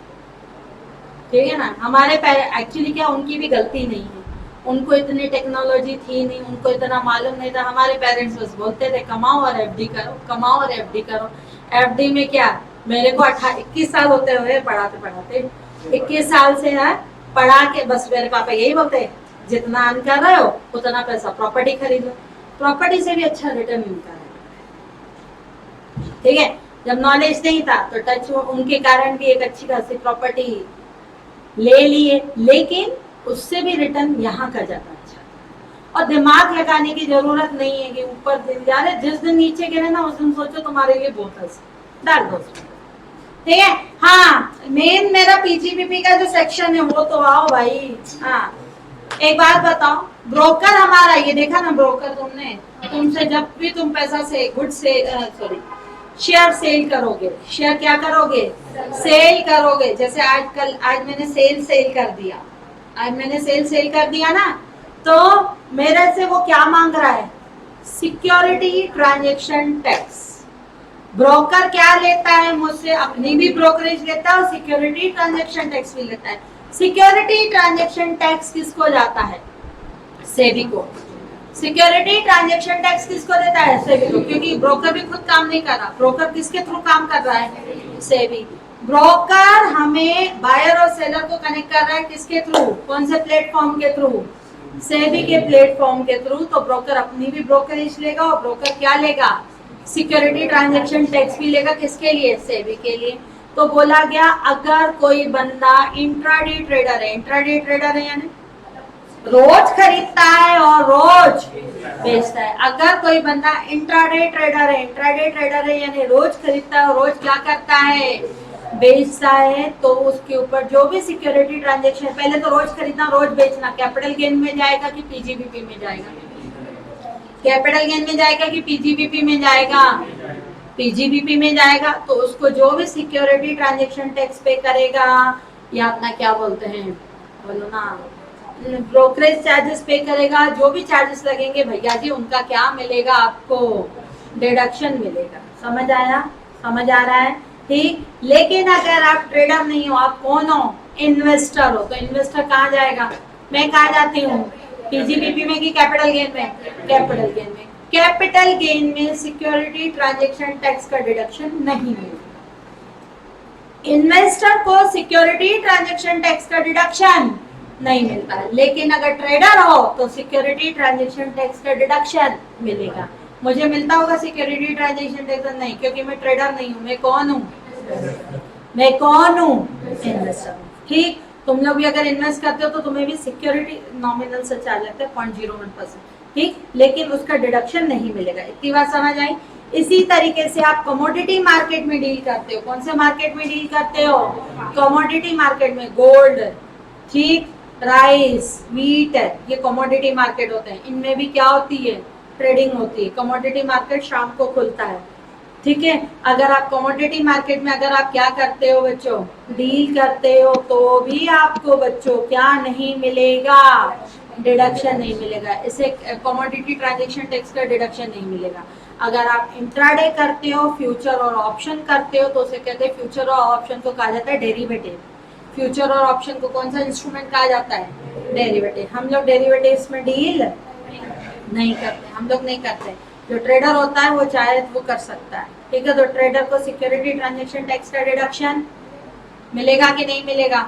ठीक है ना, हमारे एक्चुअली क्या, उनकी भी गलती नहीं है, उनको इतनी टेक्नोलॉजी थी नहीं, उनको इतना मालूम नहीं था। हमारे पेरेंट्स बस बोलते थे कमाओ और एफडी करो, कमाओ और एफडी करो। एफडी में क्या, मेरे को 21 साल होते हुए पढ़ाते पढ़ाते 21 साल से है पढ़ा के बस मेरे पापा यही बोलते, जितना अर्न कर रहे हो उतना पैसा प्रॉपर्टी खरीद लो, प्रॉपर्टी से भी अच्छा रिटर्न मिलता है। ठीक है, जब नॉलेज नहीं था तो टच उनके कारण भी एक अच्छी खासी प्रॉपर्टी ले लिए, लेकिन उससे भी रिटर्न यहाँ का ज्यादा अच्छा। और दिमाग लगाने की जरूरत नहीं है कि ऊपर दिन जा रहे, जिस दिन नीचे गिरे ना उस दिन सोचो तुम्हारे लिए बहुत हंसी डाल दो। ठीक है, हाँ मेन मेरा पीजीबीपी का जो सेक्शन है वो तो आओ भाई। हाँ एक बात बताओ, ब्रोकर हमारा ये देखा ना, ब्रोकर तुमसे जब भी तुम पैसा से गुड से सॉरी शेयर सेल करोगे, शेयर क्या करोगे, सेल करोगे। जैसे आज मैंने सेल कर दिया, आज मैंने सेल कर दिया ना, तो मेरे से वो क्या मांग रहा है, सिक्योरिटी ट्रांजैक्शन टैक्स। ब्रोकर क्या लेता है मुझसे, अपनी भी ब्रोकरेज लेता है और सिक्योरिटी ट्रांजैक्शन टैक्स भी लेता है। सिक्योरिटी ट्रांजैक्शन टैक्स किसको जाता है, सेबी को। सिक्योरिटी ट्रांजैक्शन टैक्स किसको देता है, सेबी को, क्योंकि ब्रोकर भी खुद काम नहीं कर रहा, ब्रोकर किसके थ्रू काम कर रहा है, सेबी। ब्रोकर हमें बायर और सेलर को कनेक्ट कर रहा है किसके थ्रू, कौन से प्लेटफॉर्म के थ्रू, सेबी के प्लेटफॉर्म के थ्रू। तो ब्रोकर अपनी भी ब्रोकरेज लेगा और ब्रोकर क्या लेगा, सिक्योरिटी ट्रांजैक्शन टैक्स भी लेगा, किसके लिए, सेबी के लिए। तो बोला गया अगर कोई बंदा इंट्राडे ट्रेडर है, इंट्राडे ट्रेडर है यानी रोज खरीदता है और रोज बेचता है। अगर कोई बंदा इंट्राडे ट्रेडर है, इंट्राडे ट्रेडर है यानी रोज खरीदता है और रोज क्या करता है, बेचता है, तो उसके ऊपर जो भी सिक्योरिटी ट्रांजैक्शन, पहले तो रोज खरीदना रोज बेचना कैपिटल गेन में जाएगा कि पीजीबीपी में जाएगा, कैपिटल गेन में जाएगा कि पीजीबीपी में जाएगा, पीजीबीपी में जाएगा। तो उसको जो भी सिक्योरिटी ट्रांजैक्शन टैक्स पे करेगा या अपना क्या बोलते हैं, बोलो ना, ब्रोकरेज चार्जेस पे करेगा, जो भी चार्जेस लगेंगे भैया जी उनका क्या मिलेगा, आपको डिडक्शन मिलेगा। समझ आया, समझ आ रहा है, ठीक। लेकिन अगर आप ट्रेडर नहीं हो, आप कौन हो, इन्वेस्टर हो, तो इन्वेस्टर कहाँ जाएगा, मैं कहाँ जाती हूँ, पीजीबीपी में कि कैपिटल गेन में, कैपिटल गेन में। कैपिटल गेन में सिक्योरिटी ट्रांजैक्शन टैक्स का डिडक्शन नहीं मिलेगा, इन्वेस्टर को सिक्योरिटी ट्रांजैक्शन टैक्स का डिडक्शन नहीं मिलता है। लेकिन अगर ट्रेडर हो तो सिक्योरिटी ट्रांजैक्शन टैक्स का डिडक्शन मिलेगा। मुझे मिलता होगा सिक्योरिटी ट्रांजैक्शन टैक्स, नहीं, क्योंकि मैं ट्रेडर नहीं हूँ, मैं कौन हूँ, मैं कौन हूँ, इन्वेस्टर। ठीक, तुम लोग भी अगर इन्वेस्ट करते हो तो तुम्हें भी सिक्योरिटी नॉमिनल से चार्ज लगता है 0.01%, ठीक, लेकिन उसका डिडक्शन नहीं मिलेगा। इतनी बात समझ आई। इसी तरीके से आप कमोडिटी मार्केट में डील करते हो, कौन से मार्केट में डील करते हो, कमोडिटी मार्केट में, गोल्ड, ठीक, राइस, वीट, ये कमोडिटी मार्केट होते हैं, इनमें भी क्या होती है, ट्रेडिंग होती है। कमोडिटी मार्केट शाम को खुलता है, ठीक है। अगर आप कमोडिटी मार्केट में अगर आप क्या करते हो बच्चों, डील करते हो, तो भी आपको बच्चों क्या नहीं मिलेगा, डिडक्शन नहीं मिलेगा, इसे कमोडिटी ट्रांजैक्शन टैक्स का डिडक्शन नहीं मिलेगा। अगर आप इंट्राडे करते हो, फ्यूचर और ऑप्शन करते हो, तो उसे कहते हैं, फ्यूचर और ऑप्शन को कहा जाता है डेरिवेटिव। फ्यूचर और ऑप्शन को कौन सा इंस्ट्रूमेंट कहा जाता है, डेरिवेटिव। हम लोग डेरिवेटिव्स में डील नहीं करते, हम लोग नहीं करते। जो ट्रेडर होता है वो चाहे वो कर सकता है, ठीक है। तो ट्रेडर को सिक्योरिटी ट्रांजैक्शन टैक्स का डिडक्शन मिलेगा कि नहीं मिलेगा,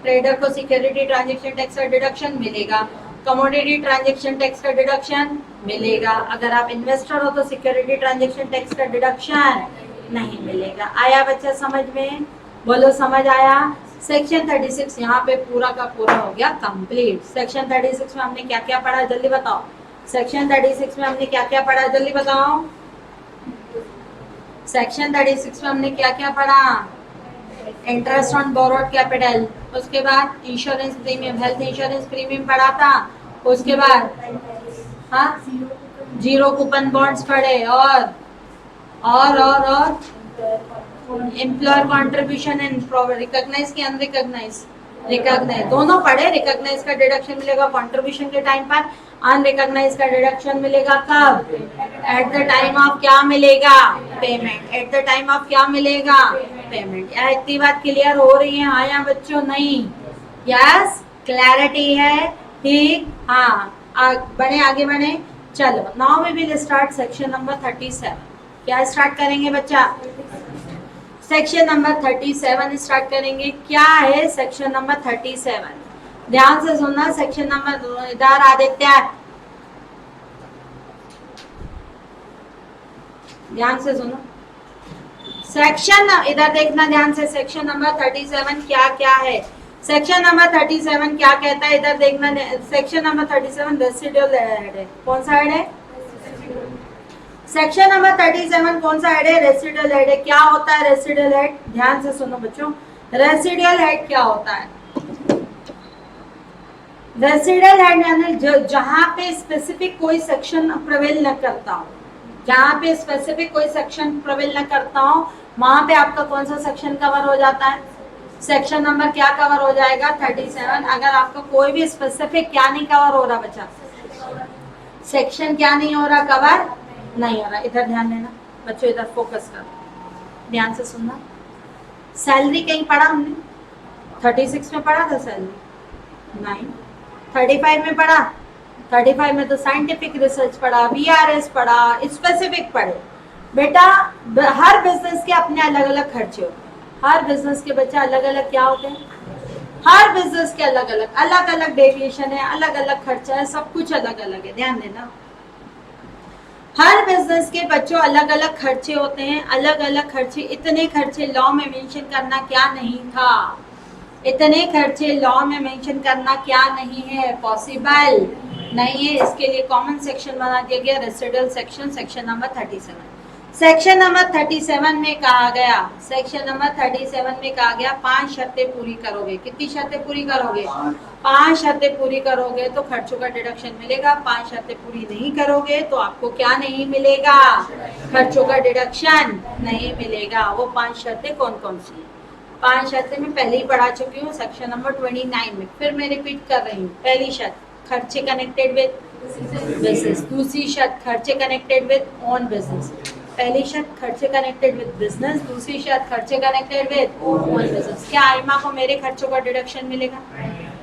ट्रेडर को सिक्योरिटी ट्रांजैक्शन टैक्स का डिडक्शन मिलेगा, कमोडिटी ट्रांजैक्शन टैक्स का डिडक्शन मिलेगा। अगर आप इन्वेस्टर हो तो सिक्योरिटी ट्रांजैक्शन टैक्स का डिडक्शन नहीं मिलेगा। आया बच्चा समझ में, बोलो समझ आया। सेक्शन 36 यहाँ पे पूरा का पूरा हो गया कंप्लीट। सेक्शन 36 में हमने क्या क्या पढ़ा, जल्दी बताओ। सेक्शन 36 में हमने क्या क्या पढ़ा, जल्दी बताओ। सेक्शन 36 में हमने क्या क्या पढ़ा, इंटरेस्ट ऑन बोरोड कैपिटल, उसके बाद insurance premium, health insurance premium पढ़ा था, उसके बाद हाँ जीरो कूपन बॉन्ड्स पढ़े, और एम्प्लॉयर कॉन्ट्रीब्यूशन एंड रिकॉग्नाइज की अनरिकॉग्नाइज, रिकॉग्नाइज दोनों पढ़े। रिकॉग्नाइज का डिडक्शन मिलेगा कॉन्ट्रीब्यूशन के टाइम पर, अनरिकॉग्नाइज का डिडक्शन मिलेगा कब? एट द टाइम ऑफ क्या मिलेगा? Payment. At the time of क्या मिलेगा? पेमेंट। या इतनी बात क्लियर हो रही है? हाँ या बच्चों नहीं? यस, क्लैरिटी है? ठीक, हाँ बढ़े, आगे बढ़े। चलो now we will start section number 37। क्या स्टार्ट करेंगे बच्चा? सेक्शन नंबर 37 स्टार्ट करेंगे। क्या है सेक्शन नंबर 37? ध्यान से सुनना। सेक्शन नंबर, इधर आदित्य ध्यान से सुनो। सेक्शन इधर देखना ध्यान से। सेक्शन नंबर 37 क्या क्या है? सेक्शन नंबर 37 क्या कहता है? इधर देखना। सेक्शन नंबर 37 रेसिडुअल हेड है। कौन सा हेड है? सेक्शन नंबर 37 कौन सा हेड है? रेसिडुअल हेड है। क्या होता है रेसिडुअल हेड? ध्यान से सुनो बच्चों। रेसिडुअल हेड क्या होता है? रेसिडुअल हेड यानी जहां पे स्पेसिफिक कोई सेक्शन प्रवेल न करता हो, जहां पे स्पेसिफिक कोई सेक्शन प्रवेल न करता हो, वहां पे आपका कौन सा सेक्शन कवर हो जाता है? सेक्शन नंबर क्या कवर हो जाएगा? 37। अगर आपका कोई भी स्पेसिफिक क्या नहीं कवर हो रहा बच्चा? सेक्शन क्या नहीं हो रहा? कवर नहीं हो रहा। इधर ध्यान देना बच्चों, इधर फोकस करो, ध्यान से सुनना। सैलरी कहीं पढ़ा हमने? 36 में पढ़ा था सैलरी? नहीं। 35 में पढ़ा? 35 में तो साइंटिफिक रिसर्च पढ़ा, VRS पढ़ा, स्पेसिफिक पढ़े। बेटा हर बिजनेस के अपने अलग अलग खर्चे होते हैं। हर बिजनेस के बच्चे अलग अलग क्या होते हैं? हर बिजनेस के अलग अलग डेविएशन है, अलग अलग खर्चा है, सब कुछ अलग अलग है। ध्यान देना, हर बिजनेस के बच्चों अलग अलग खर्चे होते हैं, अलग अलग खर्चे। इतने खर्चे लॉ में मेंशन करना क्या नहीं था? इतने खर्चे लॉ में मेंशन करना क्या नहीं है? पॉसिबल नहीं है। इसके लिए कॉमन सेक्शन बना दिया गया, residual section, section number 37। Section number 37 में कहा गया, सेक्शन नंबर 37 में कहा गया 5 शर्तें पूरी करोगे। कितनी शर्तें पूरी करोगे? 5 शर्तें पूरी करोगे तो खर्चों का डिडक्शन मिलेगा। 5 शर्तें पूरी नहीं करोगे तो आपको क्या नहीं मिलेगा? खर्चों का डिडक्शन नहीं मिलेगा। वो 5 शर्तें कौन कौन सी? 5 शर्तें मैं पहले ही पढ़ा चुकी हूँ सेक्शन नंबर 29 में, फिर मैं रिपीट कर रही हूँ। पहली शर्त, खर्चे कनेक्टेड विद बिजनेस। दूसरी शर्त, खर्चे कनेक्टेड विद ऑन बिजनेस। पहली शर्त खर्चे कनेक्टेड विद बिजनेस, दूसरी शर्त खर्चे कनेक्टेड विद ऑन बिजनेस। क्या आइमा को मेरे खर्चों का डिडक्शन मिलेगा?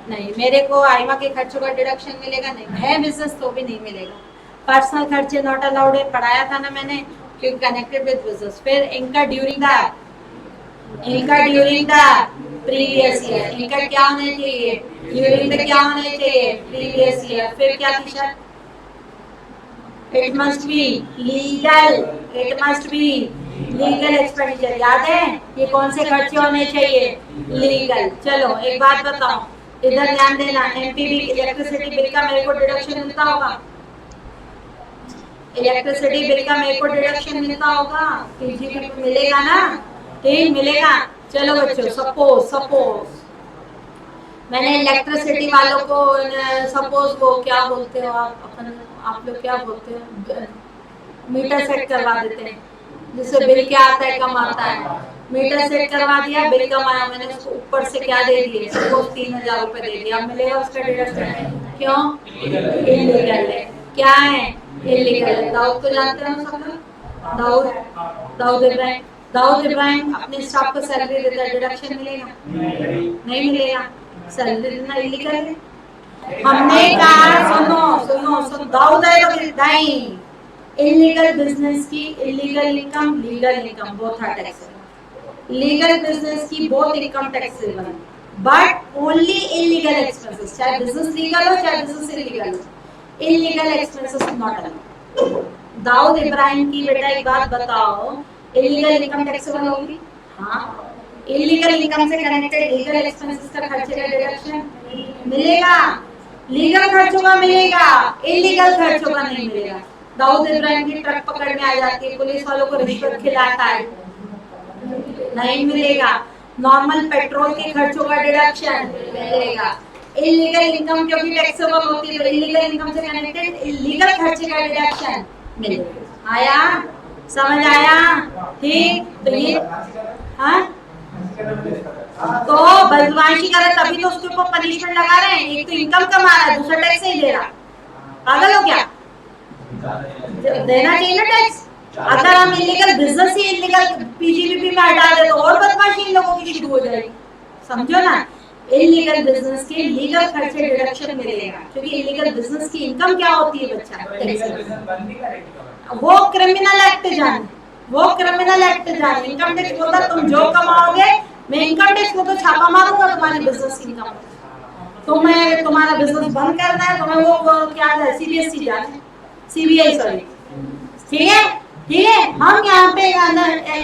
नहीं। मेरे को आइमा के खर्चों का डिडक्शन मिलेगा? नहीं। है बिजनेस तो भी नहीं मिलेगा। पर्सनल खर्चे नॉट अलाउड है, पढ़ाया था ना मैंने, क्योंकि कनेक्टेड विद बिजनेस। फिर इनका ड्यूरिंग द प्रीवियस ईयर, इनका क्या होने चाहिए? ड्यूरिंग द क्या होने चाहिए? Previous year. फिर क्या थी शर्त? It must be legal, it must be legal expenditure. याद है ये कौन से खर्चे होने चाहिए? लीगल। चलो एक बात बताओ, इधर ध्यान देना। एमपीबी इलेक्ट्रिसिटी बिल का मेरे को डिडक्शन मिलता होगा? इलेक्ट्रिसिटी बिल का मेरे को डिडक्शन मिलता होगा? मिलेगा ना? ठीक, मिलेगा। चलो बच्चों, सपोज मैंने इलेक्ट्रिसिटी वालों को, सपोज वो क्या बोलते हो आप लोग क्या बोलते हो, मीटर सेट करवा देते हैं, जिससे बिल क्या आता है? कम आता है। मीटर सेट करवा दिया, बिल कम आया, मैंने उसको ऊपर से क्या दे दिए? सपोज 3000 रुपए दे दिया, अब मिलेगा उसका डिडक्शन? क्यों? इलीगल है। क्या है? इलीगल है। दाऊद को जानते हो सब लोग? दाऊद इब्राहिम अपने स्टाफ को सैलरी देता है, डिडक्शन मिलेगा? नहीं मिलेगा। सैलरी देना इलीगल है। हमने कहा सुनो, दाऊद है तो नहीं। इलीगल बिजनेस की illegal income, legal income both are taxable. Legal business की both income taxable, but only illegal expenses. चाहे बिजनेस लीगल हो चाहे बिजनेस इलीगल हो, illegal expenses not allowed. Dawood Ibrahim की बेटा एक बात बताओ, इलीगल इनकम टैक्सेबल होगी? हाँ। इलीगल इनकम से कनेक्टेड लीगल एक्सपेंसेस का खर्चे का डिडक्शन मिलेगा? लीगल खर्चों का मिलेगा, इलीगल खर्चों का नहीं मिलेगा। दाऊद इब्राहिम की ट्रक पकड़ने आ जाती है, पुलिस वालों को रिश्वत खिलाता है, नहीं मिलेगा। नॉर्मल पेट्रोल के खर्चों का डिडक्शन मिलेगा। इलीगल इनकम क्योंकि टैक्सेबल होती है, तो इलीगल इनकम से कनेक्टेड इलीगल खर्चे का डिडक्शन मिलेगा। आया? समझ आया? ठीक, तो ये हाँ तो बदमाशी करे तभी तो उसके ऊपर पनिशमेंट लगा रहे हैं। एक तो इनकम कमा रहा है, दूसरा टैक्स नहीं दे रहा। पागल हो क्या? देना चाहिए ना टैक्स। अगर हम इलीगल बिजनेस ही इलीगल पीजीबीपी में हटा दे तो और बदमाशी इन लोगों की शुरू हो जाएगी। समझो ना, इलीगल बिजनेस के लीगल खर्चे डिडक्शन मिलेगा, क्योंकि इलीगल बिजनेस की इनकम क्या होती है बच्चा? वो क्रिमिनल एक्ट जाने, वो क्रिमिनल एक्ट जाने। इनकम टैक्स बोलता तुम जो कमाओगे, मैं इनकम टैक्स को तो छापा मारूंगा तुम्हारी बिजनेस की इनकम। तुम्हें तुम्हारा बिजनेस बंद करना है, तुम्हें वो क्या है, सीबीएसई जाने, सीबीआई सॉरी। ठीक है, ठीक है। हम यहाँ पे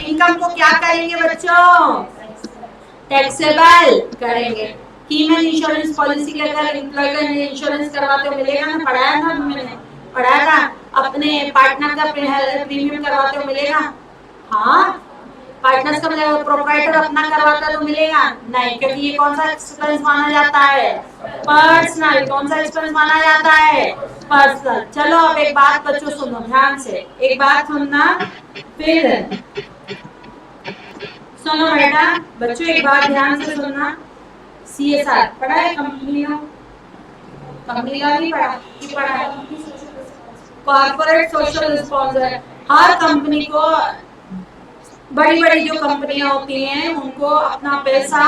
इनकम को क्या करेंगे बच्चों? टैक्सेबल करेंगे। कीमत इंश्योरेंस पॉलिसी के अगर एम्प्लॉय का इंश्योरेंस करवाते हो मिलेगा ना, पढ़ाया ना मैंने, पढ़ाया था। अपने पार्टनर का प्रीमियम करवाते हो मिलेगा? हाँ, पार्टनर्स का मिलेगा। प्रोप्राइटर अपना करवाता है तो मिलेगा नहीं, क्योंकि ये कौन सा एक्सपेंस माना जाता है? पर्सनल। कौन सा एक्सपेंस माना जाता है? पर्सनल। चलो अब एक बात बच्चों सुनो ध्यान से, एक बात सुनना, फिर सुनो बेटा, बच्चों एक बात ध्यान से सुनना। सीएसआर पढ़ा है? कंपनी लॉ, कंपनी लॉ नहीं पढ़ा कि पढ़ा है? Corporate social responsibility. हर कंपनी को, बड़ी बड़ी जो कंपनियां होती हैं उनको अपना पैसा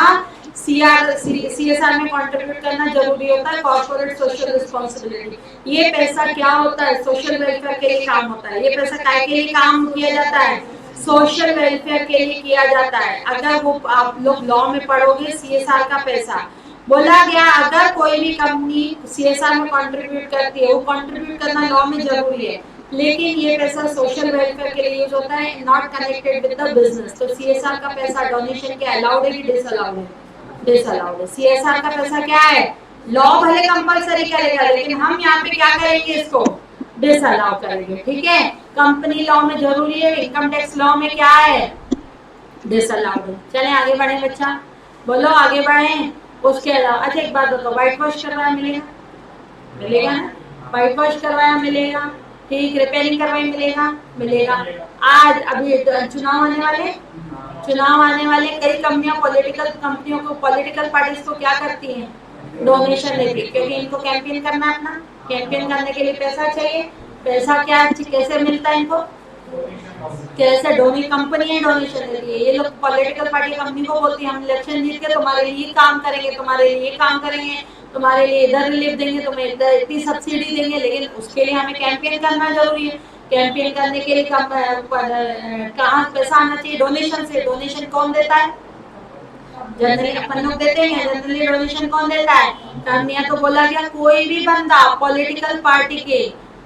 सीएसआर में कंट्रीब्यूट करना जरूरी होता है। कॉर्पोरेट सोशल रिस्पॉन्सिबिलिटी, ये पैसा क्या होता है? सोशल वेलफेयर के लिए काम होता है। ये पैसा काय के लिए काम किया जाता है? सोशल वेलफेयर के लिए किया जाता है। अगर वो आप लोग लॉ में पढ़ोगे, सीएसआर का पैसा बोला गया, अगर कोई भी कंपनी सीएसआर में कंट्रीब्यूट करती है, वो कंट्रीब्यूट करना लॉ में जरूरी है, लेकिन ये पैसा सोशल वेलफेयर के लिए यूज होता है, not connected with the business. तो सीएसआर का पैसा डोनेशन के अलाउड है कि डिसअलाउड है? डिसअलाउड है। सीएसआर का पैसा क्या है? लॉ भले कंपलसरी करेगा, लेकिन हम यहाँ पे क्या करेंगे? इसको डिसअलाउ करेंगे। ठीक है, कंपनी लॉ में जरूरी है, इनकम टैक्स लॉ में क्या है? डिसअलाउड है। चले आगे बढ़े बच्चा, बोलो आगे बढ़े। उसके अलावा अच्छा एक बात बताओ, व्हाइट वॉश करवाया मिलेगा? मिलेगा ना, व्हाइट वॉश करवाया मिलेगा। ठीक, रिपेयरिंग करवाई मिलेगा? मिलेगा। आज अभी चुनाव आने वाले, चुनाव आने वाले, कई कंपनियां पॉलिटिकल कंपनियों को, पॉलिटिकल पार्टीज को क्या करती हैं? डोनेशन देती, क्योंकि इनको कैंपेन करना है अपना, कैंपेन करने के लिए पैसा चाहिए। पैसा क्या कैसे मिलता है इनको? कैसे? डोनी कंपनी डोनेशन देती है। ये लोग पॉलिटिकल पार्टी कंपनी को बोलती है हम इलेक्शन जीत के तुम्हारे लिए ये काम करेंगे, तुम्हारे लिए ये काम करेंगे, तुम्हारे लिए इधर रिलीफ देंगे, तुम्हें इतनी सब्सिडी देंगे, लेकिन उसके लिए हमें कैंपेन करना जरूरी है। कैंपेन करने के लिए कहाँ पैसा आना चाहिए? डोनेशन से। डोनेशन कौन देता है? जनरली अपन लोग देते हैं। जनरली डोनेशन कौन देता है? कंपनियां। तो बोला गया कोई भी बंदा पॉलिटिकल पार्टी के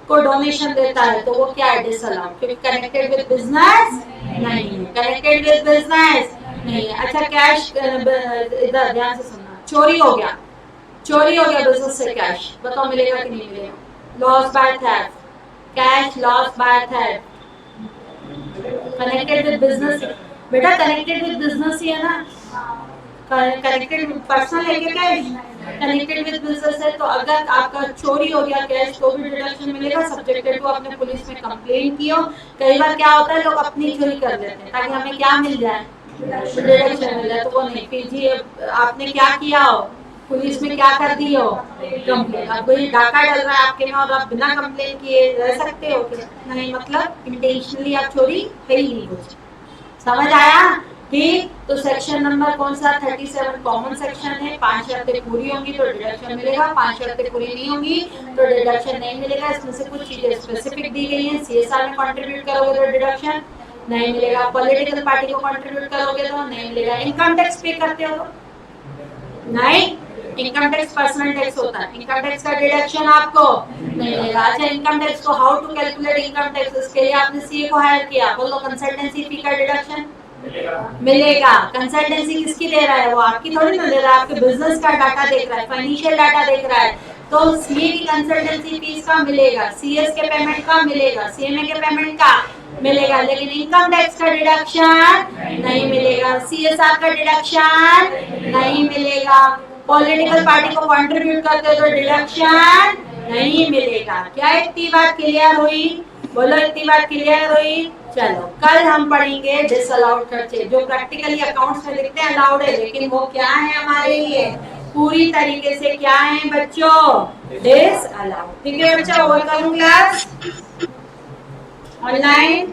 को डोनेशन देता है तो वो क्या है? डिसअलाउड, क्योंकि कनेक्टेड विद बिजनेस नहीं है, कनेक्टेड विद बिजनेस नहीं है। अच्छा कैश, इधर ध्यान से सुनना, चोरी हो गया, चोरी हो गया बिजनेस से कैश, बताओ मिलेगा कि नहीं मिलेगा? Loss by theft, cash loss by theft, connected with business. बेटा कनेक्टेड विद बिजनेस ही है ना, कनेक्टेड पर्सनल है क्या कैश? कनेक्टेड विद बिजनेस है। तो अगर आपका चोरी हो गया कैश तो भी डिडक्शन मिलेगा, सब्जेक्टेड टू आपने पुलिस में कंप्लेन की हो। कई बार क्या होता है लोग अपनी चोरी कर लेते हैं ताकि हमें क्या मिल जाए? डिडक्शन मिल जाए। तो वो नहीं, पीजी आपने क्या किया हो, पुलिस में क्या कर दी हो? कंप्लेन। अब कोई डाका डल रहा है आपके में और आप बिना कंप्लेन किए रह सकते हो क्या? नहीं, मतलब इंटेंशनली आप चोरी है ही नहीं कुछ। समझ आया? ठीक, तो सेक्शन नंबर कौन सा? 37 कॉमन सेक्शन है। 5 शर्तें पूरी होंगी तो डिडक्शन मिलेगा, 5 शर्तें पूरी नहीं होंगी तो डिडक्शन नहीं मिलेगा। इसमें से कुछ चीजें स्पेसिफिक दी गई हैं। सीएसआर में कंट्रीब्यूट करोगे तो डिडक्शन नहीं मिलेगा, पॉलिटिकल पार्टी को कंट्रीब्यूट करोगे तो नहीं मिलेगा, इनकम टैक्स पे करते हो नहीं, इनकम टैक्स पर्सनल टैक्स होता है, इनकम टैक्स का डिडक्शन आपको नहीं मिलेगा। अच्छा इनकम टैक्स को how to calculate income tax, इसके लिए आपने सीए को हायर किया, बोलो कंसल्टेंसी फी का डिडक्शन मिलेगा। कंसल्टेंसी किसकी दे रहा है? वो आपकी थोड़ी ना दे रहा है, आपके बिजनेस का डाटा देख रहा है, फाइनेंशियल डाटा देख रहा है। तो सीए की कंसल्टेंसी फीस का मिलेगा, सीएस के पेमेंट का मिलेगा, सीएमए के पेमेंट का मिलेगा, लेकिन इनकम टैक्स का डिडक्शन नहीं मिलेगा, सीएसआर का डिडक्शन नहीं मिलेगा, पॉलिटिकल पार्टी को कंट्रीब्यूट करते तो डिडक्शन नहीं मिलेगा। क्या इतनी बात क्लियर हुई? बोलो इतनी बात क्लियर हुई? चलो कल हम पढ़ेंगे डिसअलाउड खर्चे, जो प्रैक्टिकली अकाउंट्स में लिखते हैं अलाउड है, लेकिन वो क्या है हमारे लिए पूरी तरीके से क्या है बच्चों, डिसअलाउड। ठीक है बच्चा, और करूं क्लास ऑनलाइन।